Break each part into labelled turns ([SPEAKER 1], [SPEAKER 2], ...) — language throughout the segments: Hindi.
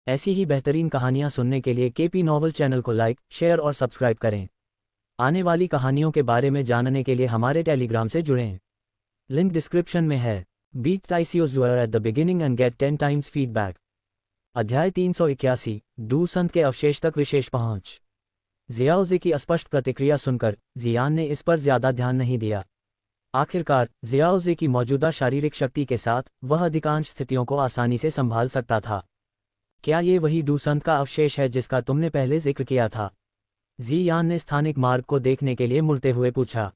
[SPEAKER 1] ऐसी ही बेहतरीन कहानियाँ सुनने के लिए केपी नॉवल चैनल को लाइक, शेयर और सब्सक्राइब करें। आने वाली कहानियों के बारे में जानने के लिए हमारे टेलीग्राम से जुड़ें। लिंक डिस्क्रिप्शन में है। बीट टाइसियोजुअर at the beginning and get 10 times feedback. अध्याय 381, डू संत के अवशेष तक विशेष पहुंच। जियाओजी की अस्पष्ट प्रतिक्रिया सुनकर जियान ने इस पर ज्यादा ध्यान नहीं दिया। आखिरकार जियाओजी की मौजूदा शारीरिक शक्ति के साथ वह अधिकांश स्थितियों को आसानी से संभाल सकता था। क्या ये वही डू संत का अवशेष है जिसका तुमने पहले जिक्र किया था? जियान ने स्थानिक मार्ग को देखने के लिए मुड़ते हुए पूछा।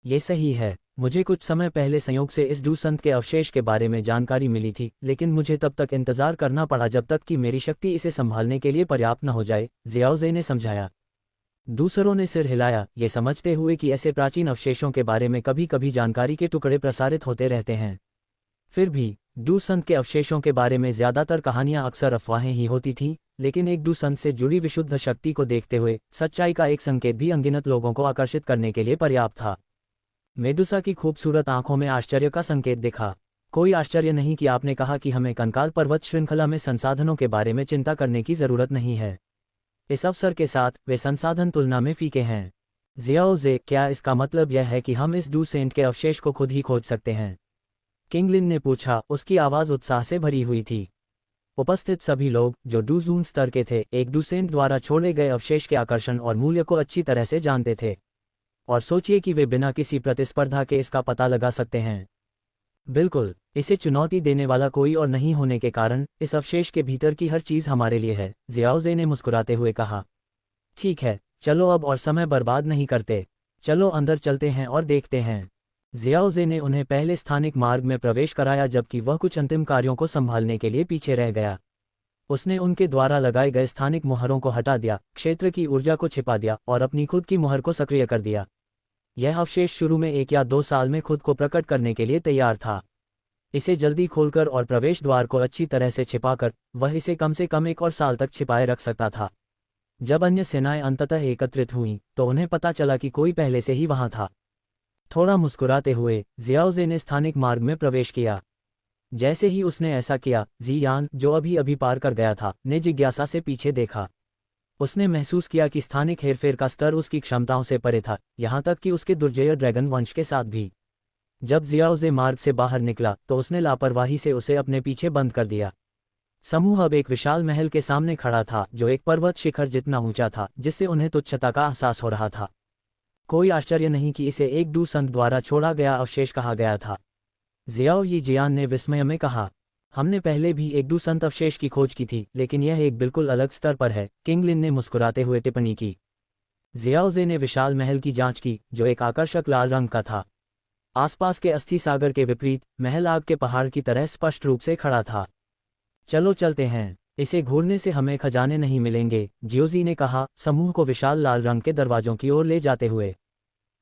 [SPEAKER 1] ये सही है, मुझे कुछ समय पहले संयोग से इस डू संत के अवशेष के बारे में जानकारी मिली थी, लेकिन मुझे तब तक इंतजार करना पड़ा जब तक कि मेरी शक्ति इसे संभालने के लिए पर्याप्त न हो जाए, जियाओजे ने समझाया। दूसरों ने सिर हिलाया, ये समझते हुए कि ऐसे प्राचीन अवशेषों के बारे में कभी कभी जानकारी के टुकड़े प्रसारित होते रहते हैं। फिर भी डू संत के अवशेषों के बारे में ज्यादातर कहानियां अक्सर अफवाहें ही होती थीं, लेकिन एक डू संत से जुड़ी विशुद्ध शक्ति को देखते हुए सच्चाई का एक संकेत भी अनगिनत लोगों को आकर्षित करने के लिए पर्याप्त था। मेडुसा की खूबसूरत आंखों में आश्चर्य का संकेत दिखा। कोई आश्चर्य नहीं कि आपने कहा कि हमें कंकाल पर्वत श्रृंखला में संसाधनों के बारे में चिंता करने की जरूरत नहीं है। इस अवसर के साथ वे संसाधन तुलना में फीके हैं। जियाओजे, क्या इसका मतलब यह है कि हम इस डू सेंट के अवशेष को खुद ही खोज सकते हैं? किंगलिन ने पूछा, उसकी आवाज उत्साह से भरी हुई थी। उपस्थित सभी लोग, जो डू जून स्तर के थे, एक डू सेंट द्वारा छोड़े गए अवशेष के आकर्षण और मूल्य को अच्छी तरह से जानते थे। और सोचिए कि वे बिना किसी प्रतिस्पर्धा के इसका पता लगा सकते हैं। बिल्कुल, इसे चुनौती देने वाला कोई और नहीं होने के कारण इस अवशेष के भीतर की हर चीज हमारे लिए है, जियाओजे ने मुस्कुराते हुए कहा। ठीक है, चलो अब और समय बर्बाद नहीं करते, चलो अंदर चलते हैं और देखते हैं। जियाओजे ने उन्हें पहले स्थानिक मार्ग में प्रवेश कराया जबकि वह कुछ अंतिम कार्यों को संभालने के लिए पीछे रह गया। उसने उनके द्वारा लगाए गए स्थानिक मुहरों को हटा दिया, क्षेत्र की ऊर्जा को छिपा दिया और अपनी खुद की मुहर को सक्रिय कर दिया। यह अवशेष शुरू में 1 या 2 साल में खुद को प्रकट करने के लिए तैयार था। इसे जल्दी खोलकर और प्रवेश द्वार को अच्छी तरह से छिपाकर वह इसे कम से कम 1 और साल तक छिपाए रख सकता था। जब अन्य सेनाएं अंततः एकत्रित हुईं, तो उन्हें पता चला कि कोई पहले से ही वहां था। थोड़ा मुस्कुराते हुए जियाओजे ने स्थानिक मार्ग में प्रवेश किया। जैसे ही उसने ऐसा किया, जियान, जो अभी अभी पार कर गया था, ने जिज्ञासा से पीछे देखा। उसने महसूस किया कि स्थानिक हेरफेर का स्तर उसकी क्षमताओं से परे था, यहां तक कि उसके दुर्जय ड्रैगन वंश के साथ भी। जब जियाओजे मार्ग से बाहर निकला तो उसने लापरवाही से उसे अपने पीछे बंद कर दिया। समूह अब एक विशाल महल के सामने खड़ा था जो एक पर्वत शिखर जितना ऊंचा था, जिससे उन्हें तुच्छता का एहसास हो रहा था। कोई आश्चर्य नहीं कि इसे एक डू संत द्वारा छोड़ा गया अवशेष कहा गया था, जियाओ यी जियान ने विस्मय में कहा। हमने पहले भी एक डू संत अवशेष की खोज की थी, लेकिन यह एक बिल्कुल अलग स्तर पर है, किंगलिन ने मुस्कुराते हुए टिप्पणी की। जियाओजे ने विशाल महल की जांच की, जो एक आकर्षक लाल रंग का था। आसपास के अस्थि सागर के विपरीत महल आग के पहाड़ की तरह स्पष्ट रूप से खड़ा था। चलो चलते हैं, इसे घूरने से हमें खजाने नहीं मिलेंगे, जियोजी ने कहा, समूह को विशाल लाल रंग के दरवाजों की ओर ले जाते हुए।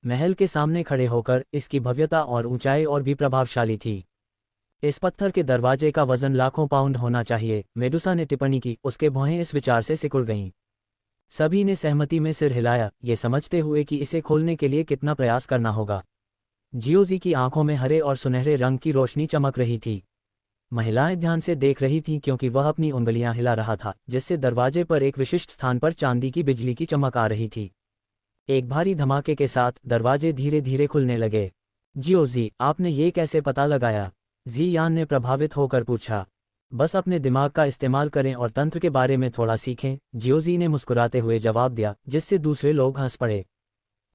[SPEAKER 1] महल के सामने खड़े होकर इसकी भव्यता और ऊंचाई और भी प्रभावशाली थी। इस पत्थर के दरवाजे का वजन लाखों पाउंड होना चाहिए, मेडुसा ने टिप्पणी की। उसके भौहें इस विचार से सिकुड़ गईं। सभी ने सहमति में सिर हिलाया, ये समझते हुए कि इसे खोलने के लिए कितना प्रयास करना होगा। जियोजी की आंखों में हरे और सुनहरे रंग की रोशनी चमक रही थी। महिलाएं ध्यान से देख रही थीं क्योंकि वह अपनी उंगलियां हिला रहा था, जिससे दरवाजे पर एक विशिष्ट स्थान पर चांदी की बिजली की चमक आ रही थी। एक भारी धमाके के साथ दरवाजे धीरे धीरे खुलने लगे। जियोजी, आपने ये कैसे पता लगाया? जियान ने प्रभावित होकर पूछा। बस अपने दिमाग का इस्तेमाल करें और तंत्र के बारे में थोड़ा सीखें, जियोजी ने मुस्कुराते हुए जवाब दिया, जिससे दूसरे लोग हंस पड़े।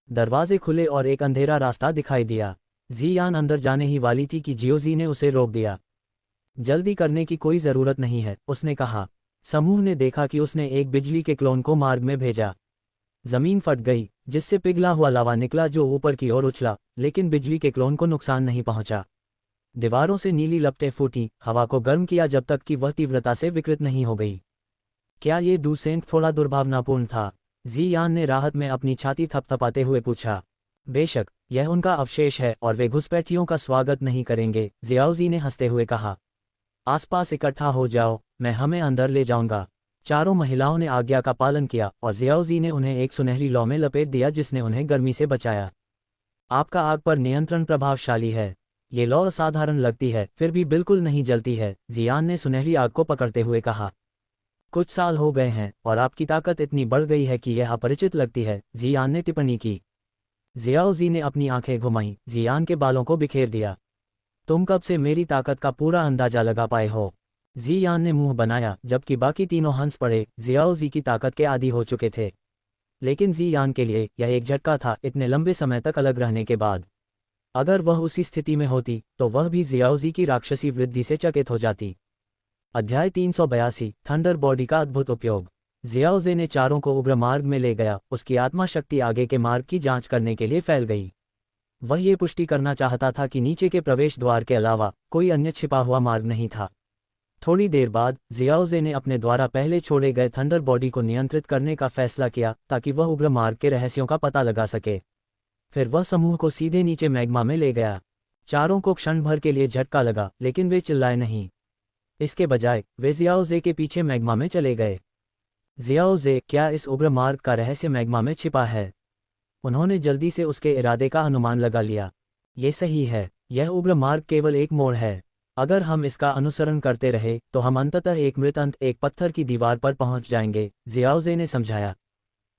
[SPEAKER 1] दरवाजे खुले और एक अंधेरा रास्ता दिखाई दिया। जियान अंदर जाने ही वाली थी कि जियोजी ने उसे रोक दिया। जल्दी करने की कोई जरूरत नहीं है, उसने कहा। समूह ने देखा कि उसने एक बिजली के क्लोन को मार्ग में भेजा। जमीन फट गई, जिससे पिघला हुआ लावा निकला जो ऊपर की ओर उछला, लेकिन बिजली के क्लोन को नुकसान नहीं पहुंचा। दीवारों से नीली लपटें फूटी, हवा को गर्म किया जब तक कि वह तीव्रता से विकृत नहीं हो गई। क्या ये डू सेंट थोड़ा दुर्भावनापूर्ण था? जियान ने राहत में अपनी छाती थपथपाते हुए पूछा। बेशक, यह उनका अवशेष है और वे घुसपैठियों का स्वागत नहीं करेंगे, जियाओजी ने हंसते हुए कहा। आसपास इकट्ठा हो जाओ, मैं हमें अंदर ले जाऊंगा। चारों महिलाओं ने आज्ञा का पालन किया और जियाओजी ने उन्हें एक सुनहरी लौ में लपेट दिया जिसने उन्हें गर्मी से बचाया। आपका आग पर नियंत्रण प्रभावशाली है। ये लौ असाधारण लगती है, फिर भी बिल्कुल नहीं जलती है, जियान ने सुनहरी आग को पकड़ते हुए कहा। कुछ साल हो गए हैं और आपकी ताकत इतनी बढ़ गई है कि यह अपरिचित लगती है, जियान ने टिप्पणी की। जियाओजी ने अपनी आंखें घुमाईं, जियान के बालों को बिखेर दिया। तुम कब से मेरी ताकत का पूरा अंदाजा लगा पाए हो? जियान ने मुंह बनाया, जबकि बाकी तीनों हंस पड़े। जियाओजी की ताकत के आदी हो चुके थे, लेकिन जियान के लिए यह एक झटका था, इतने लंबे समय तक अलग रहने के बाद। अगर वह उसी स्थिति में होती तो वह भी जियाओजी की राक्षसी वृद्धि से चकित हो जाती। अध्याय 382 थंडर बॉडी का अद्भुत उपयोग। जियाओजे ने चारों को उग्र मार्ग में ले गया। उसकी आत्मा शक्ति आगे के मार्ग की जांच करने के लिए फैल गई। वह ये पुष्टि करना चाहता था कि नीचे के प्रवेश द्वार के अलावा कोई अन्य छिपा हुआ मार्ग नहीं था। थोड़ी देर बाद जियाओजे ने अपने द्वारा पहले छोड़े गए थंडर बॉडी को नियंत्रित करने का फैसला किया ताकि वह उग्र मार्ग के रहस्यों का पता लगा सके। फिर वह समूह को सीधे नीचे मैग्मा में ले गया। चारों को क्षण भर के लिए झटका लगा, लेकिन वे चिल्लाए नहीं। इसके बजाय वे जियाओजे के पीछे मैग्मा में चले गए। जियाओजे, क्या इस उग्र मार्ग का रहस्य मैग्मा में छिपा है? उन्होंने जल्दी से उसके इरादे का अनुमान लगा लिया। ये सही है, यह उग्र मार्ग केवल एक मोड़ है। अगर हम इसका अनुसरण करते रहे तो हम अंततः एक मृत अंत, एक पत्थर की दीवार पर पहुंच जाएंगे, जियाओजे ने समझाया।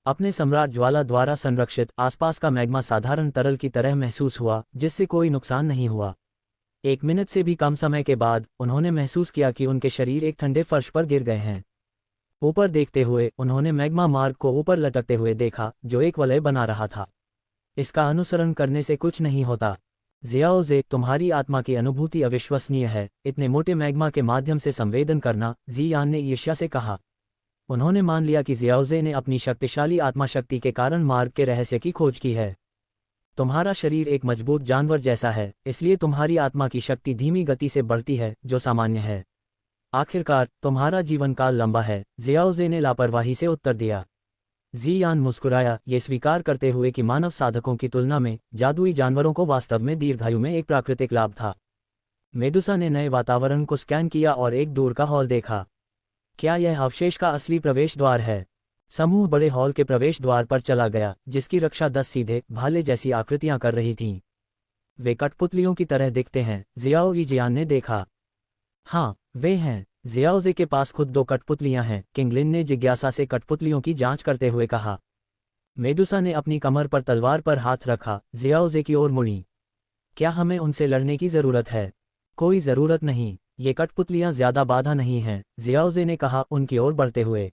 [SPEAKER 1] अपने सम्राट ज्वाला द्वारा संरक्षित आसपास का मैग्मा साधारण तरल की तरह महसूस हुआ, जिससे कोई नुकसान नहीं हुआ। 1 मिनट से भी कम समय के बाद उन्होंने महसूस किया कि उनके शरीर एक ठंडे फर्श पर गिर गए हैं। ऊपर देखते हुए उन्होंने मैग्मा मार्ग को ऊपर लटकते हुए देखा, जो एक वलय बना रहा था। इसका अनुसरण करने से कुछ नहीं होता। जियाओजे, तुम्हारी आत्मा की अनुभूति अविश्वसनीय है। इतने मोटे मैग्मा के माध्यम से संवेदन करना, जियान ने ईर्ष्या से कहा। उन्होंने मान लिया कि जियाओजे ने अपनी शक्तिशाली आत्मा शक्ति के कारण मार्ग के रहस्य की खोज की है। तुम्हारा शरीर एक मजबूत जानवर जैसा है, इसलिए तुम्हारी आत्मा की शक्ति धीमी गति से बढ़ती है, जो सामान्य है। आखिरकार तुम्हारा जीवन काल लंबा है, जियाओजे ने लापरवाही से उत्तर दिया। जियान मुस्कुराया, ये स्वीकार करते हुए कि मानव साधकों की तुलना में जादुई जानवरों को वास्तव में दीर्घायु में एक प्राकृतिक लाभ था। मेडुसा ने नए वातावरण को स्कैन किया और एक दूर का हॉल देखा। क्या यह अवशेष का असली प्रवेश द्वार है? समूह बड़े हॉल के प्रवेश द्वार पर चला गया, जिसकी रक्षा 10 सीधे भाले जैसी आकृतियां कर रही थीं। वे कठपुतलियों की तरह दिखते हैं, जियाओजियान ने देखा। हाँ, वे हैं। जियाओजे के पास खुद 2 कठपुतलियां हैं, किंगलिन ने जिज्ञासा से कठपुतलियों की जांच करते हुए कहा। मेडुसा ने अपनी कमर पर तलवार पर हाथ रखा, जियाओजे की ओर मुड़ी। क्या हमें उनसे लड़ने की जरूरत है? कोई जरूरत नहीं, ये कठपुतलियां ज्यादा बाधा नहीं हैं, जियाओजे ने कहा, उनकी ओर बढ़ते हुए।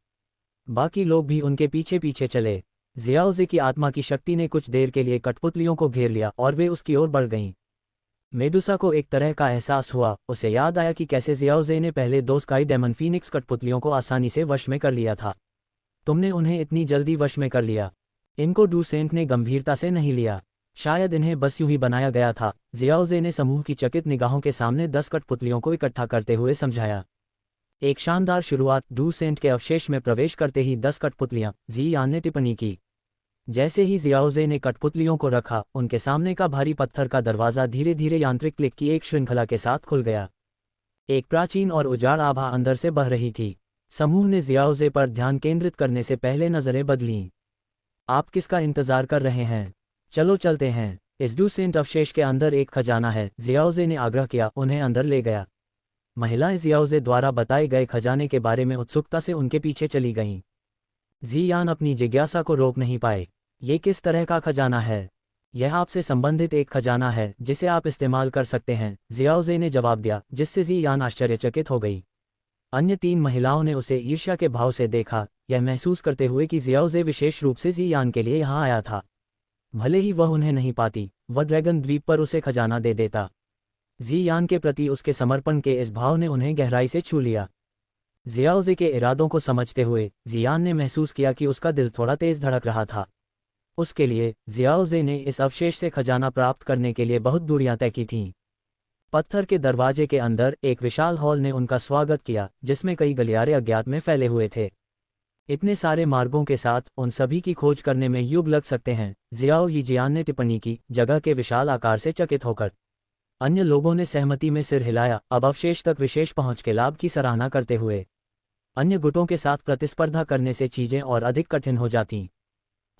[SPEAKER 1] बाकी लोग भी उनके पीछे पीछे चले। जियाओजे की आत्मा की शक्ति ने कुछ देर के लिए कठपुतलियों को घेर लिया और वे उसकी ओर बढ़ गईं। मेडुसा को एक तरह का एहसास हुआ। उसे याद आया कि कैसे जियाओजे ने पहले 2 स्काई डेमन फीनिक्स कठपुतलियों को आसानी से वश में कर लिया था। तुमने उन्हें इतनी जल्दी वश में कर लिया? इनको डूसेंट ने गंभीरता से नहीं लिया। शायद इन्हें बस यूं ही बनाया गया था, जियाओजे ने समूह की चकित निगाहों के सामने 10 कठपुतलियों को इकट्ठा करते हुए समझाया। एक शानदार शुरुआत। डूसेंट के अवशेष में प्रवेश करते ही 10 कठपुतलियां, जियान ने टिप्पणी की। जैसे ही जियाओजे ने कठपुतलियों को रखा, उनके सामने का भारी पत्थर का दरवाजा धीरे धीरे यांत्रिक क्लिक की एक श्रृंखला के साथ खुल गया। एक प्राचीन और उजाड़ आभा अंदर से बह रही थी। समूह ने जियाओजे पर ध्यान केंद्रित करने से पहले नजरें बदलीं। आप किसका इंतजार कर रहे हैं? चलो चलते हैं। इस डूसेंट अवशेष के अंदर एक खजाना है, जियाओजे ने आग्रह किया, उन्हें अंदर ले गया। महिलाएं जियाओजे द्वारा बताए गए खजाने के बारे में उत्सुकता से उनके पीछे चली गईं। जियान अपनी जिज्ञासा को रोक नहीं पाए। ये किस तरह का खजाना है? यह आपसे संबंधित एक खजाना है जिसे आप इस्तेमाल कर सकते हैं, जियाओजे ने जवाब दिया, जिससे जियान आश्चर्यचकित हो गई। अन्य 3 महिलाओं ने उसे ईर्ष्या के भाव से देखा, यह महसूस करते हुए कि जियाओजे विशेष रूप से जियान के लिए यहाँ आया था। भले ही वह उन्हें नहीं पाती, वह ड्रैगन द्वीप पर उसे खजाना दे देता। जियान के प्रति उसके समर्पण के इस भाव ने उन्हें गहराई से छू लिया। जियाओजे के इरादों को समझते हुए जियान ने महसूस किया कि उसका दिल थोड़ा तेज धड़क रहा था। उसके लिए जियाओजे ने इस अवशेष से खजाना प्राप्त करने के लिए बहुत दूरियां तय की थीं। पत्थर के दरवाजे के अंदर एक विशाल हॉल ने उनका स्वागत किया, जिसमें कई गलियारे अज्ञात में फैले हुए थे। इतने सारे मार्गों के साथ उन सभी की खोज करने में युग लग सकते हैं, जियाओजियान ने टिप्पणी की, जगह के विशाल आकार से चकित होकर। अन्य लोगों ने सहमति में सिर हिलाया, अब अवशेष तक विशेष पहुंच के लाभ की सराहना करते हुए। अन्य गुटों के साथ प्रतिस्पर्धा करने से चीजें और अधिक कठिन हो जातीं।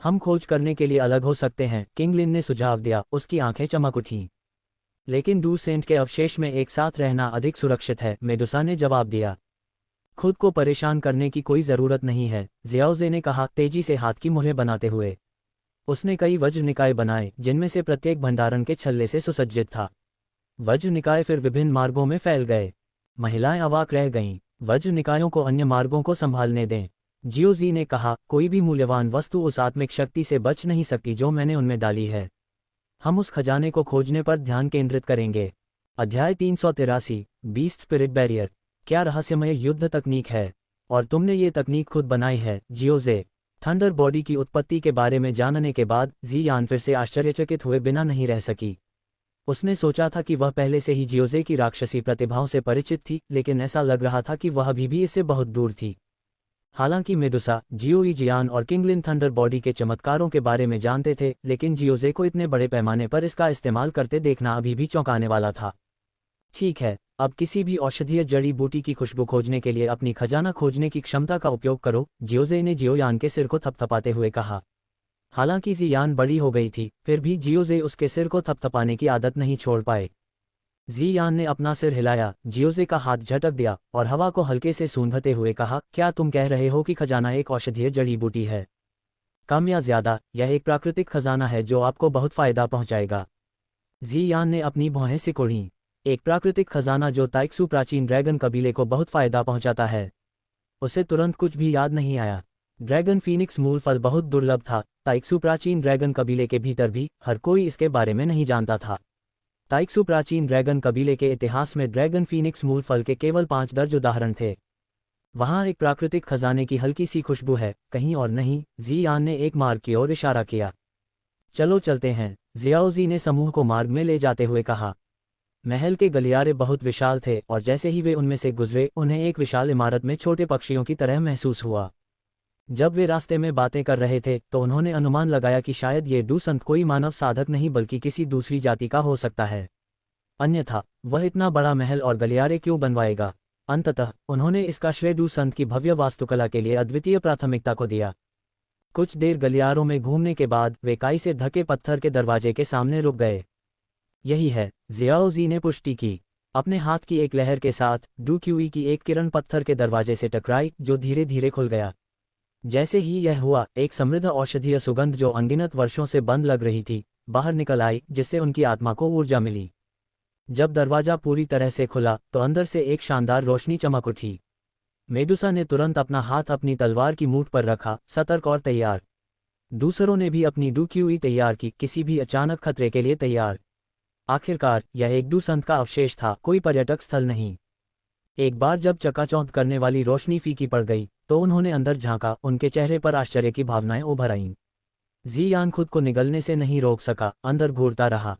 [SPEAKER 1] हम खोज करने के लिए अलग हो सकते हैं, किंगलिन ने सुझाव दिया, उसकी आंखें चमक उठीं। लेकिन डूसेंट के अवशेष में एक साथ रहना अधिक सुरक्षित है, मेडुसा ने जवाब दिया। खुद को परेशान करने की कोई ज़रूरत नहीं है, जियाओजे ने कहा, तेजी से हाथ की मुहरें बनाते हुए। उसने कई वज्र निकाय बनाए, जिनमें से प्रत्येक भंडारण के छल्ले से सुसज्जित था। वज्र निकाय फिर विभिन्न मार्गों में फैल गए। महिलाएं अवाक रह गईं। वज्र निकायों को अन्य मार्गों को संभालने दें। जियोजी ने कहा, कोई भी मूल्यवान वस्तु उस आत्मिक शक्ति से बच नहीं सकती जो मैंने उनमें डाली है। हम उस खजाने को खोजने पर ध्यान केंद्रित करेंगे। अध्याय 383, बीस्ट स्पिरिट बैरियर। क्या रहस्यमय युद्ध तकनीक है, और तुमने ये तकनीक खुद बनाई है, जियोजे। थंडर बॉडी की उत्पत्ति के बारे में जानने के बाद जी यान फिर से आश्चर्यचकित हुए बिना नहीं रह सकी। उसने सोचा था कि वह पहले से ही जियोजे की राक्षसी प्रतिभाओं से परिचित थी, लेकिन ऐसा लग रहा था कि वह अभी भी इससे बहुत दूर थी। हालांकि मेडुसा, जियोई जियान और किंगलिन थंडर बॉडी के चमत्कारों के बारे में जानते थे, लेकिन जियोजे को इतने बड़े पैमाने पर इसका इस्तेमाल करते देखना अभी भी चौंकाने वाला था। ठीक है, अब किसी भी औषधीय जड़ी बूटी की खुशबू खोजने के लिए अपनी खजाना खोजने की क्षमता का उपयोग करो, जियोजे ने जियोयान के सिर को थपथपाते हुए कहा। हालांकि जियान बड़ी हो गई थी, फिर भी जियोजे उसके सिर को थपथपाने की आदत नहीं छोड़ पाए। जियान ने अपना सिर हिलाया, जियोजे का हाथ झटक दिया और हवा को हल्के से सूंघते हुए कहा, क्या तुम कह रहे हो कि खजाना एक औषधीय जड़ी बूटी है? कम या ज्यादा, यह एक प्राकृतिक खजाना है जो आपको बहुत फायदा पहुंचाएगा। जियान ने अपनी भौहें सिकोड़ी। एक प्राकृतिक खजाना जो ताइक्सू प्राचीन ड्रैगन कबीले को बहुत फायदा पहुंचाता है। उसे तुरंत कुछ भी याद नहीं आया। ड्रैगन फीनिक्स मूल फल बहुत दुर्लभ था। ताइक्सू प्राचीन ड्रैगन कबीले के भीतर भी हर कोई इसके बारे में नहीं जानता था। ताइक्सू प्राचीन ड्रैगन कबीले के इतिहास में ड्रैगन फीनिक्स मूल फल के केवल 5 दर्ज उदाहरण थे। वहां एक प्राकृतिक खजाने की हल्की सी खुशबू है, कहीं और नहीं। जियान ने एक मार्ग की ओर इशारा किया। चलो चलते हैं, जियाओजी ने समूह को मार्ग में ले जाते हुए कहा। महल के गलियारे बहुत विशाल थे और जैसे ही वे उनमें से गुजरे, उन्हें एक विशाल इमारत में छोटे पक्षियों की तरह महसूस हुआ। जब वे रास्ते में बातें कर रहे थे तो उन्होंने अनुमान लगाया कि शायद ये डूसंत कोई मानव साधक नहीं बल्कि किसी दूसरी जाति का हो सकता है। अन्यथा वह इतना बड़ा महल और गलियारे क्यों बनवाएगा? अंततः उन्होंने इसका श्रेय डूसंत की भव्य वास्तुकला के लिए अद्वितीय प्राथमिकता को दिया। कुछ देर गलियारों में घूमने के बाद वे काई से ढके पत्थर के दरवाजे के सामने रुक गए। यही है, जियाओजी ने पुष्टि की। अपने हाथ की एक लहर के साथ डूक्यूई की एक किरण पत्थर के दरवाजे से टकराई, जो धीरे धीरे खुल गया। जैसे ही यह हुआ, एक समृद्ध औषधीय सुगंध जो अनगिनत वर्षों से बंद लग रही थी, बाहर निकल आई, जिससे उनकी आत्मा को ऊर्जा मिली। जब दरवाजा पूरी तरह से खुला तो अंदर से एक शानदार रोशनी चमक उठी। मेडुसा ने तुरंत अपना हाथ अपनी तलवार की मूठ पर रखा, सतर्क और तैयार। दूसरों ने भी अपनी डूक्यूई तैयार की, किसी भी अचानक खतरे के लिए तैयार। आखिरकार यह एक डूसंत का अवशेष था, कोई पर्यटक स्थल नहीं। एक बार जब चकाचौंध करने वाली रोशनी फीकी पड़ गई तो उन्होंने अंदर झांका। उनके चेहरे पर आश्चर्य की भावनाएं उभर आईं। जियान खुद को निगलने से नहीं रोक सका, अंदर घूरता रहा।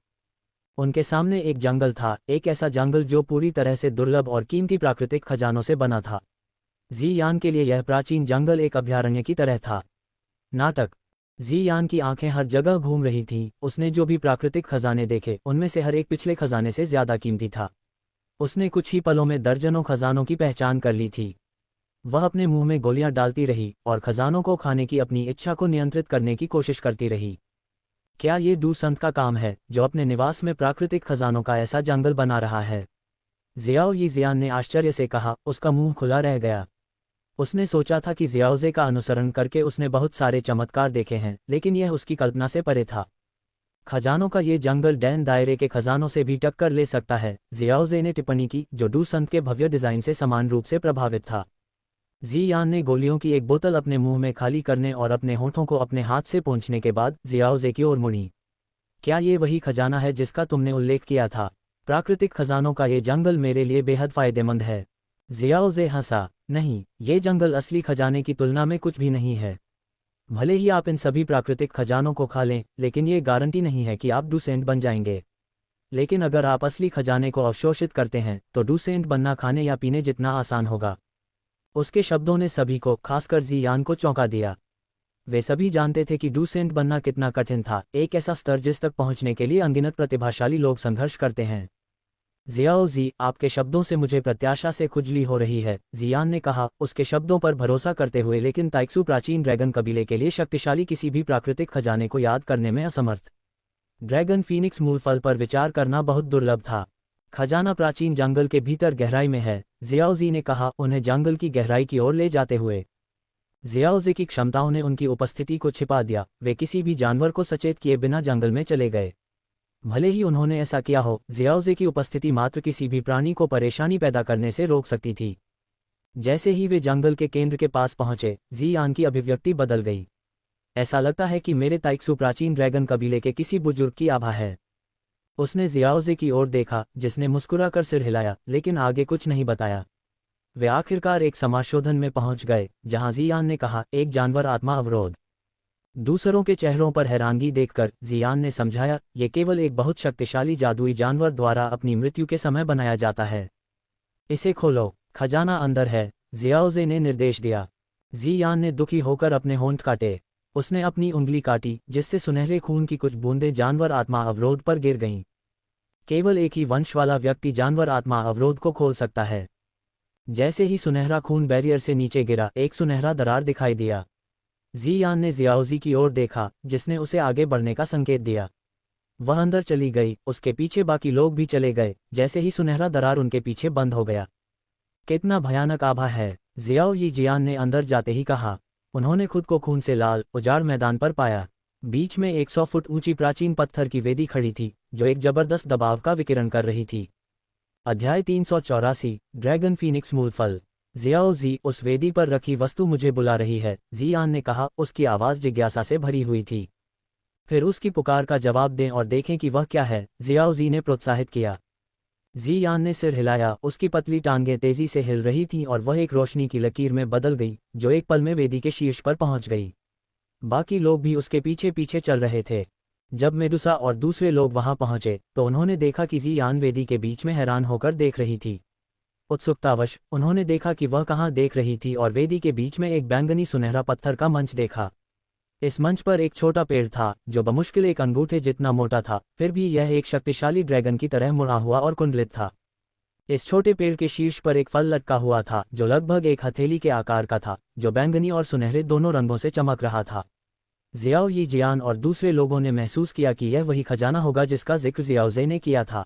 [SPEAKER 1] उनके सामने एक जंगल था, एक ऐसा जंगल जो पूरी तरह से दुर्लभ और कीमती प्राकृतिक खजानों से बना था। जियान के लिए यह प्राचीन जंगल एक अभयारण्य की तरह था। नाटक। जियान की आंखें हर जगह घूम रही थीं। उसने जो भी प्राकृतिक खजाने देखे, उनमें से हर एक पिछले खजाने से ज्यादा कीमती था। उसने कुछ ही पलों में दर्जनों खजानों की पहचान कर ली थी। वह अपने मुंह में गोलियां डालती रही और खजानों को खाने की अपनी इच्छा को नियंत्रित करने की कोशिश करती रही। क्या ये डूसंत का काम है, जो अपने निवास में प्राकृतिक खजानों का ऐसा जंगल बना रहा है? जियाओजी जियान ने आश्चर्य से कहा। उसका मुंह खुला रह गया। उसने सोचा था कि जियाओजे का अनुसरण करके उसने बहुत सारे चमत्कार देखे हैं, लेकिन यह उसकी कल्पना से परे था। खजानों का ये जंगल डैन दायरे के खजानों से भी टक्कर ले सकता है, जियाओजे ने टिप्पणी की, जो डूसंत के भव्य डिजाइन से समान रूप से प्रभावित था। जियान ने गोलियों की एक बोतल अपने मुंह में खाली करने और अपने होठों को अपने हाथ से पोंछने के बाद जियाओजे की ओर मुड़ी। क्या ये वही खजाना है जिसका तुमने उल्लेख किया था? प्राकृतिक खजानों का ये जंगल मेरे लिए बेहद फायदेमंद है। जियाओजे हंसा। नहीं, ये जंगल असली खजाने की तुलना में कुछ भी नहीं है। भले ही आप इन सभी प्राकृतिक खजानों को खा लें, लेकिन ये गारंटी नहीं है कि आप डूसेंट बन जाएंगे। लेकिन अगर आप असली खजाने को अवशोषित करते हैं तो डूसेंट बनना खाने या पीने जितना आसान होगा। उसके शब्दों ने सभी को, खासकर जियान को, चौंका दिया। वे सभी जानते थे कि डूसेंट बनना कितना कठिन था, एक ऐसा स्तर जिस तक पहुंचने के लिए अनगिनत प्रतिभाशाली लोग संघर्ष करते हैं। जियाओजी, आपके शब्दों से मुझे प्रत्याशा से खुजली हो रही है, जियान ने कहा, उसके शब्दों पर भरोसा करते हुए। लेकिन ताइक्सू प्राचीन ड्रैगन कबीले के लिए शक्तिशाली किसी भी प्राकृतिक खजाने को याद करने में असमर्थ। ड्रैगन फीनिक्स मूल फल पर विचार करना बहुत दुर्लभ था। खजाना प्राचीन जंगल के भीतर गहराई में है, जियाओजी ने कहा, उन्हें जंगल की गहराई की ओर ले जाते हुए। जियाओजी की क्षमताओं ने उनकी उपस्थिति को छिपा दिया, वे किसी भी जानवर को सचेत किए बिना जंगल में चले गए। भले ही उन्होंने ऐसा किया हो, जियाओजी की उपस्थिति मात्र किसी भी प्राणी को परेशानी पैदा करने से रोक सकती थी। जैसे ही वे जंगल के केंद्र के पास पहुंचे, जियान की अभिव्यक्ति बदल गई। ऐसा लगता है कि मेरे ताइक्सू प्राचीन ड्रैगन कबीले के किसी बुजुर्ग की आभा है। उसने जियाओजी की ओर देखा, जिसने मुस्कुराकर सिर हिलाया, लेकिन आगे कुछ नहीं बताया। वे आखिरकार एक समाशोधन में पहुंच गए, जहां जियान ने कहा, एक जानवर आत्मा अवरोध। दूसरों के चेहरों पर हैरानगी देखकर जियान ने समझाया, ये केवल एक बहुत शक्तिशाली जादुई जानवर द्वारा अपनी मृत्यु के समय बनाया जाता है। इसे खोलो, खजाना अंदर है, जियाओजी ने निर्देश दिया। जियान ने दुखी होकर अपने होंठ काटे। उसने अपनी उंगली काटी, जिससे सुनहरे खून की कुछ बूंदें जानवर आत्मा अवरोध पर गिर गईं। केवल एक ही वंश वाला व्यक्ति जानवर आत्मा अवरोध को खोल सकता है। जैसे ही सुनहरा खून बैरियर से नीचे गिरा, एक सुनहरा दरार दिखाई दिया। जियान ने जियाओजी की ओर देखा, जिसने उसे आगे बढ़ने का संकेत दिया। वह अंदर चली गई, उसके पीछे बाकी लोग भी चले गए, जैसे ही सुनहरा दरार उनके पीछे बंद हो गया। कितना भयानक आभा है, जियाओ यी जियान ने अंदर जाते ही कहा। उन्होंने खुद को खून से लाल, उजाड़ मैदान पर पाया। बीच में 100 फुट ऊंची प्राचीन पत्थर की वेदी खड़ी थी, जो एक जबरदस्त दबाव का विकिरण कर रही थी। अध्याय 384, ड्रैगन फीनिक्स मूल फल। जियाओ जी, उस वेदी पर रखी वस्तु मुझे बुला रही है, जियान ने कहा, उसकी आवाज़ जिज्ञासा से भरी हुई थी। फिर उसकी पुकार का जवाब दें और देखें कि वह क्या है, जियाओ जी ने प्रोत्साहित किया। जियान ने सिर हिलाया, उसकी पतली टांगें तेजी से हिल रही थीं और वह एक रोशनी की लकीर में बदल गई, जो एक पल में वेदी के शीर्ष पर पहुंच गई। बाकी लोग भी उसके पीछे पीछे चल रहे थे। जब मेडुसा और दूसरे लोग वहां पहुंचे, तो उन्होंने देखा कि जियान वेदी के बीच में हैरान होकर देख रही थी। उत्सुकतावश उन्होंने देखा कि वह कहाँ देख रही थी और वेदी के बीच में एक बैंगनी सुनहरा पत्थर का मंच देखा। इस मंच पर एक छोटा पेड़ था, जो बमुश्किल एक अंगूठे जितना मोटा था, फिर भी यह एक शक्तिशाली ड्रैगन की तरह मुड़ा हुआ और कुंडलित था। इस छोटे पेड़ के शीर्ष पर एक फल लटका हुआ था, जो लगभग एक हथेली के आकार का था, जो बैंगनी और सुनहरे दोनों रंगों से चमक रहा था। जियाओ यी जियान और दूसरे लोगों ने महसूस किया कि यह वही खजाना होगा जिसका जिक्र जियाओजे ने किया था।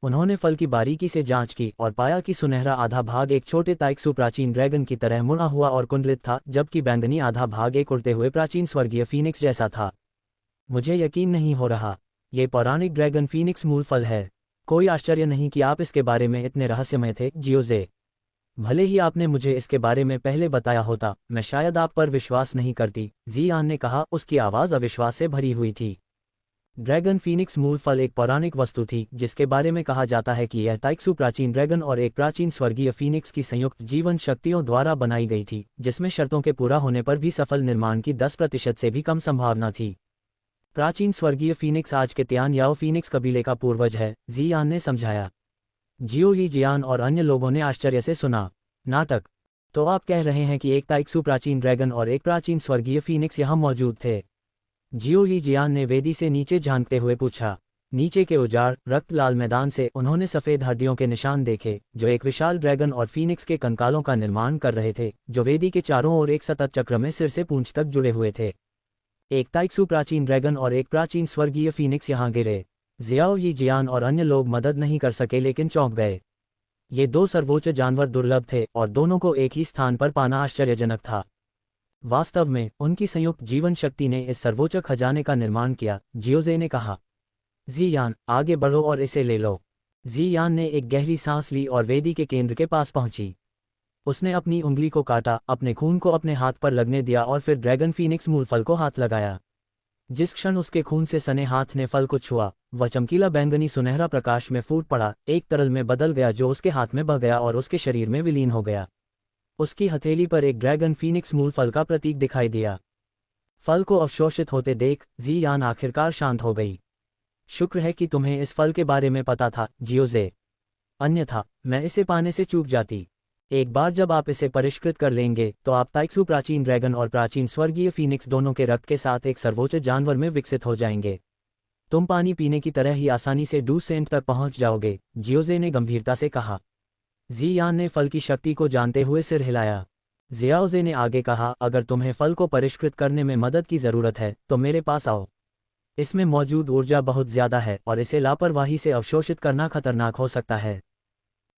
[SPEAKER 1] उन्होंने फल की बारीकी से जांच की और पाया कि सुनहरा आधा भाग एक छोटे ताइक्सू प्राचीन ड्रैगन की तरह मुड़ा हुआ और कुंडलित था, जबकि बैंगनी आधा भाग एक उड़ते हुए प्राचीन स्वर्गीय फीनिक्स जैसा था। मुझे यकीन नहीं हो रहा, ये पौराणिक ड्रैगन फीनिक्स मूल फल है। कोई आश्चर्य नहीं कि आप इसके बारे में इतने रहस्यमय थे, जियोजे। भले ही आपने मुझे इसके बारे में पहले बताया होता, मैं शायद आप पर विश्वास नहीं करती, जियान ने कहा, उसकी आवाज़ अविश्वास से भरी हुई थी। ड्रैगन फीनिक्स मूल फल एक पौराणिक वस्तु थी, जिसके बारे में कहा जाता है कि यह ताइक्सू प्राचीन ड्रैगन और एक प्राचीन स्वर्गीय फीनिक्स की संयुक्त जीवन शक्तियों द्वारा बनाई गई थी, जिसमें शर्तों के पूरा होने पर भी सफल निर्माण की 10% से भी कम संभावना थी। प्राचीन स्वर्गीय फीनिक्स आज के तियान याओ फीनिक्स कबीले का पूर्वज है, जियान ने समझाया। जियो यी जियान और अन्य लोगों ने आश्चर्य से सुना। नाटक? तो आप कह रहे हैं कि एक ताइक्सू प्राचीन ड्रैगन और एक प्राचीन स्वर्गीय फीनिक्स यहाँ मौजूद थे? जियो यी जियान ने वेदी से नीचे झांकते हुए पूछा। नीचे के उजाड़, रक्त लाल मैदान से उन्होंने सफ़ेद हड्डियों के निशान देखे, जो एक विशाल ड्रैगन और फीनिक्स के कंकालों का निर्माण कर रहे थे, जो वेदी के चारों ओर एक सतत चक्र में सिर से पूंछ तक जुड़े हुए थे। एक ताइक्सू प्राचीन ड्रैगन और एक प्राचीन स्वर्गीय फीनिक्स यहाँ गिरे। जियाओ यी जियान और अन्य लोग मदद नहीं कर सके, लेकिन चौंक गए। ये दो सर्वोच्च जानवर दुर्लभ थे और दोनों को एक ही स्थान पर पाना आश्चर्यजनक था। वास्तव में उनकी संयुक्त जीवन शक्ति ने इस सर्वोच्च खजाने का निर्माण किया, जियोजे ने कहा। जियान, आगे बढ़ो और इसे ले लो। जियान ने एक गहरी सांस ली और वेदी के केंद्र के पास पहुंची। उसने अपनी उंगली को काटा, अपने खून को अपने हाथ पर लगने दिया और फिर ड्रैगन फीनिक्स मूल फल को हाथ लगाया। जिस क्षण उसके खून से सने हाथ ने फल को छुआ, वह चमकीला बैंगनी सुनहरा प्रकाश में फूट पड़ा, एक तरल में बदल गया जो उसके हाथ में बह गया और उसके शरीर में विलीन हो गया। उसकी हथेली पर एक ड्रैगन फीनिक्स मूल फल का प्रतीक दिखाई दिया। फल को अवशोषित होते देख जियान आखिरकार शांत हो गई। शुक्र है कि तुम्हें इस फल के बारे में पता था, जियोजे। अन्यथा मैं इसे पाने से चूक जाती। एक बार जब आप इसे परिष्कृत कर लेंगे, तो आप ताइक्सू प्राचीन ड्रैगन और प्राचीन स्वर्गीय फीनिक्स दोनों के रक्त के साथ एक सर्वोच्च जानवर में विकसित हो जाएंगे। तुम पानी पीने की तरह ही आसानी से दूर सेंट तक पहुंच जाओगे, जियोजे ने गंभीरता से कहा। जियान ने फल की शक्ति को जानते हुए सिर हिलाया। जियाओजे ने आगे कहा, अगर तुम्हें फल को परिष्कृत करने में मदद की ज़रूरत है, तो मेरे पास आओ। इसमें मौजूद ऊर्जा बहुत ज्यादा है और इसे लापरवाही से अवशोषित करना खतरनाक हो सकता है।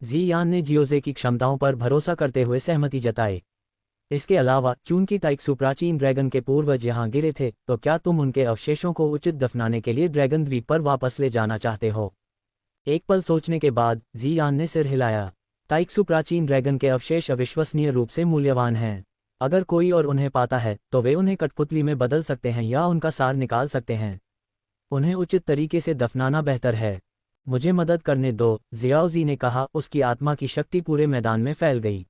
[SPEAKER 1] जी यान ने जियोजे की क्षमताओं पर भरोसा करते हुए सहमति जताई। इसके अलावा चूंकि ताइक्सु प्राचीन ड्रैगन के पूर्वज यहाँ गिरे थे, तो क्या तुम उनके अवशेषों को उचित दफनाने के लिए ड्रैगन द्वीप पर वापस ले जाना चाहते हो? एक पल सोचने के बाद जी यान ने सिर हिलाया। ताइक्सु प्राचीन ड्रैगन के अवशेष अविश्वसनीय रूप से मूल्यवान हैं। अगर कोई और उन्हें पाता है तो वे उन्हें कठपुतली में बदल सकते हैं या उनका सार निकाल सकते हैं। उन्हें उचित तरीके से दफनाना बेहतर है। मुझे मदद करने दो, जियाओजी ने कहा। उसकी आत्मा की शक्ति पूरे मैदान में फैल गई।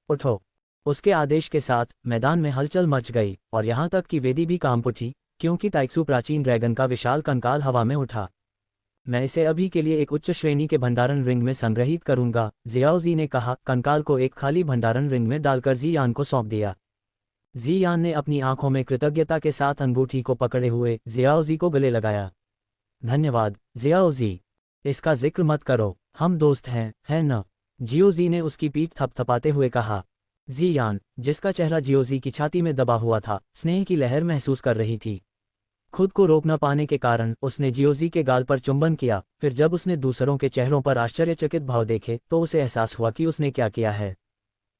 [SPEAKER 1] उठो। उसके आदेश के साथ मैदान में हलचल मच गई और यहाँ तक कि वेदी भी कांप उठी, क्योंकि ताइक्सु प्राचीन ड्रैगन का विशाल कंकाल हवा में उठा। मैं इसे अभी के लिए एक उच्च श्रेणी के भंडारण रिंग में संग्रहित करूंगा, जियाओजी ने कहा। कंकाल को एक खाली भंडारण रिंग में डालकर जी यान को सौंप दिया। जी यान ने अपनी आंखों में कृतज्ञता के साथ अंगूठी को पकड़े हुए जियाओजी को गले लगाया। धन्यवाद जियाओजी, इसका जिक्र मत करो, हम दोस्त हैं, है न? जियोजी ने उसकी पीठ थपथपाते हुए कहा। जी यान, जिसका चेहरा जियोजी की छाती में दबा हुआ था, स्नेह की लहर महसूस कर रही थी। खुद को रोक न पाने के कारण उसने जियोजी के गाल पर चुंबन किया। फिर जब उसने दूसरों के चेहरों पर आश्चर्यचकित भाव देखे तो उसे एहसास हुआ कि उसने क्या किया है।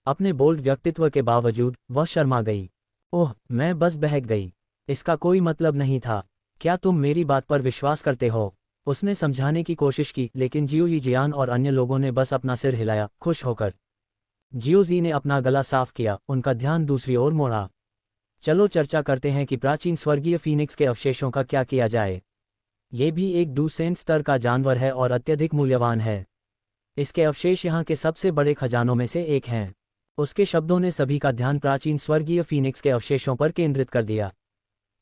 [SPEAKER 1] अपने बोल्ड व्यक्तित्व के बावजूद वह शर्मा गई। ओह, मैं बस बहक गई। इसका कोई मतलब नहीं था। क्या तुम मेरी बात पर विश्वास करते हो? उसने समझाने की कोशिश की, लेकिन जियो यिजियान और अन्य लोगों ने बस अपना सिर हिलाया, खुश होकर। जियोजी ने अपना गला साफ किया, उनका ध्यान दूसरी ओर मोड़ा। चलो चर्चा करते हैं कि प्राचीन स्वर्गीय फीनिक्स के अवशेषों का क्या किया जाए। ये भी एक डूसेंट स्तर का जानवर है और अत्यधिक मूल्यवान है। इसके अवशेष यहाँ के सबसे बड़े खजानों में से एक हैं। उसके शब्दों ने सभी का ध्यान प्राचीन स्वर्गीय फीनिक्स के अवशेषों पर केंद्रित कर दिया।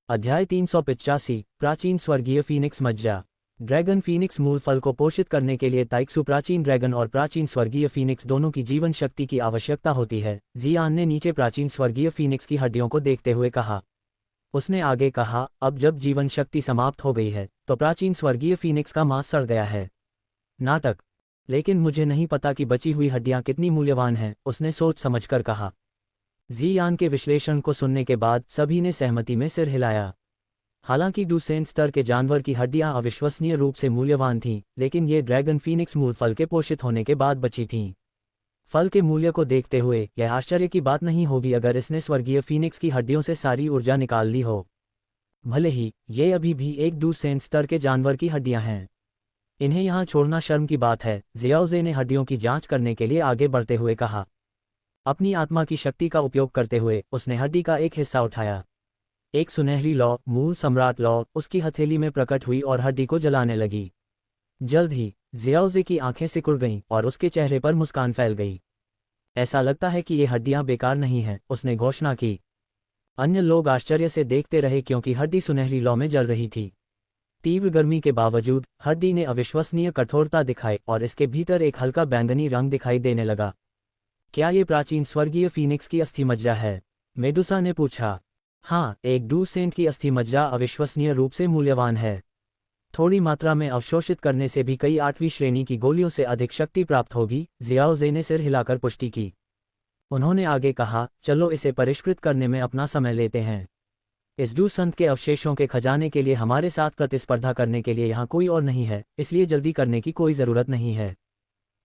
[SPEAKER 1] अध्याय 385, प्राचीन स्वर्गीय फीनिक्स मज्जा। ड्रैगन फीनिक्स मूल फल को पोषित करने के लिए ताइक्सु प्राचीन ड्रैगन और प्राचीन स्वर्गीय फीनिक्स दोनों की जीवन शक्ति की आवश्यकता होती है, जियान ने नीचे प्राचीन स्वर्गीय फीनिक्स की हड्डियों को देखते हुए कहा। उसने आगे कहा, अब जब जीवन शक्ति समाप्त हो गई है तो प्राचीन स्वर्गीय फीनिक्स का मांस सड़ गया है। नाटक। लेकिन मुझे नहीं पता कि बची हुई हड्डियां कितनी मूल्यवान हैं, उसने सोच समझकर कहा। जियान के विश्लेषण को सुनने के बाद सभी ने सहमति में सिर हिलाया। हालांकि डूसेंट स्तर के जानवर की हड्डियां अविश्वसनीय रूप से मूल्यवान थीं, लेकिन ये ड्रैगन फीनिक्स मूल फल के पोषित होने के बाद बची थीं। फल के मूल्य को देखते हुए यह आश्चर्य की बात नहीं होगी अगर इसने स्वर्गीय फीनिक्स की हड्डियों से सारी ऊर्जा निकाल ली हो। भले ही ये अभी भी एक डूसेंट स्तर के जानवर की हड्डियां हैं। इन्हें यहाँ छोड़ना शर्म की बात है, जियाओजे ने हड्डियों की जांच करने के लिए आगे बढ़ते हुए कहा। अपनी आत्मा की शक्ति का उपयोग करते हुए उसने हड्डी का एक हिस्सा उठाया। एक सुनहरी लौ, मूल सम्राट लौ, उसकी हथेली में प्रकट हुई और हड्डी को जलाने लगी। जल्द ही जियाओजे की आंखें सिकुड़ गईं और उसके चेहरे पर मुस्कान फैल गई। ऐसा लगता है कि ये हड्डियां बेकार नहीं हैं, उसने घोषणा की। अन्य लोग आश्चर्य से देखते रहे क्योंकि हड्डी सुनहरी लौ में जल रही थी। तीव्र गर्मी के बावजूद हड्डी ने अविश्वसनीय कठोरता दिखाई और इसके भीतर एक हल्का बैंगनी रंग दिखाई देने लगा। क्या ये प्राचीन स्वर्गीय फीनिक्स की अस्थि मज्जा है? मेडुसा ने पूछा। हाँ, एक डूसेंट की अस्थि मज्जा अविश्वसनीय रूप से मूल्यवान है। थोड़ी मात्रा में अवशोषित करने से भी कई 8वीं श्रेणी की गोलियों से अधिक शक्ति प्राप्त होगी, जियाओजे ने सिर हिलाकर पुष्टि की। उन्होंने आगे कहा, चलो इसे परिष्कृत करने में अपना समय लेते हैं। इस डूसेंट के अवशेषों के खजाने के लिए हमारे साथ प्रतिस्पर्धा करने के लिए यहाँ कोई और नहीं है, इसलिए जल्दी करने की कोई ज़रूरत नहीं है।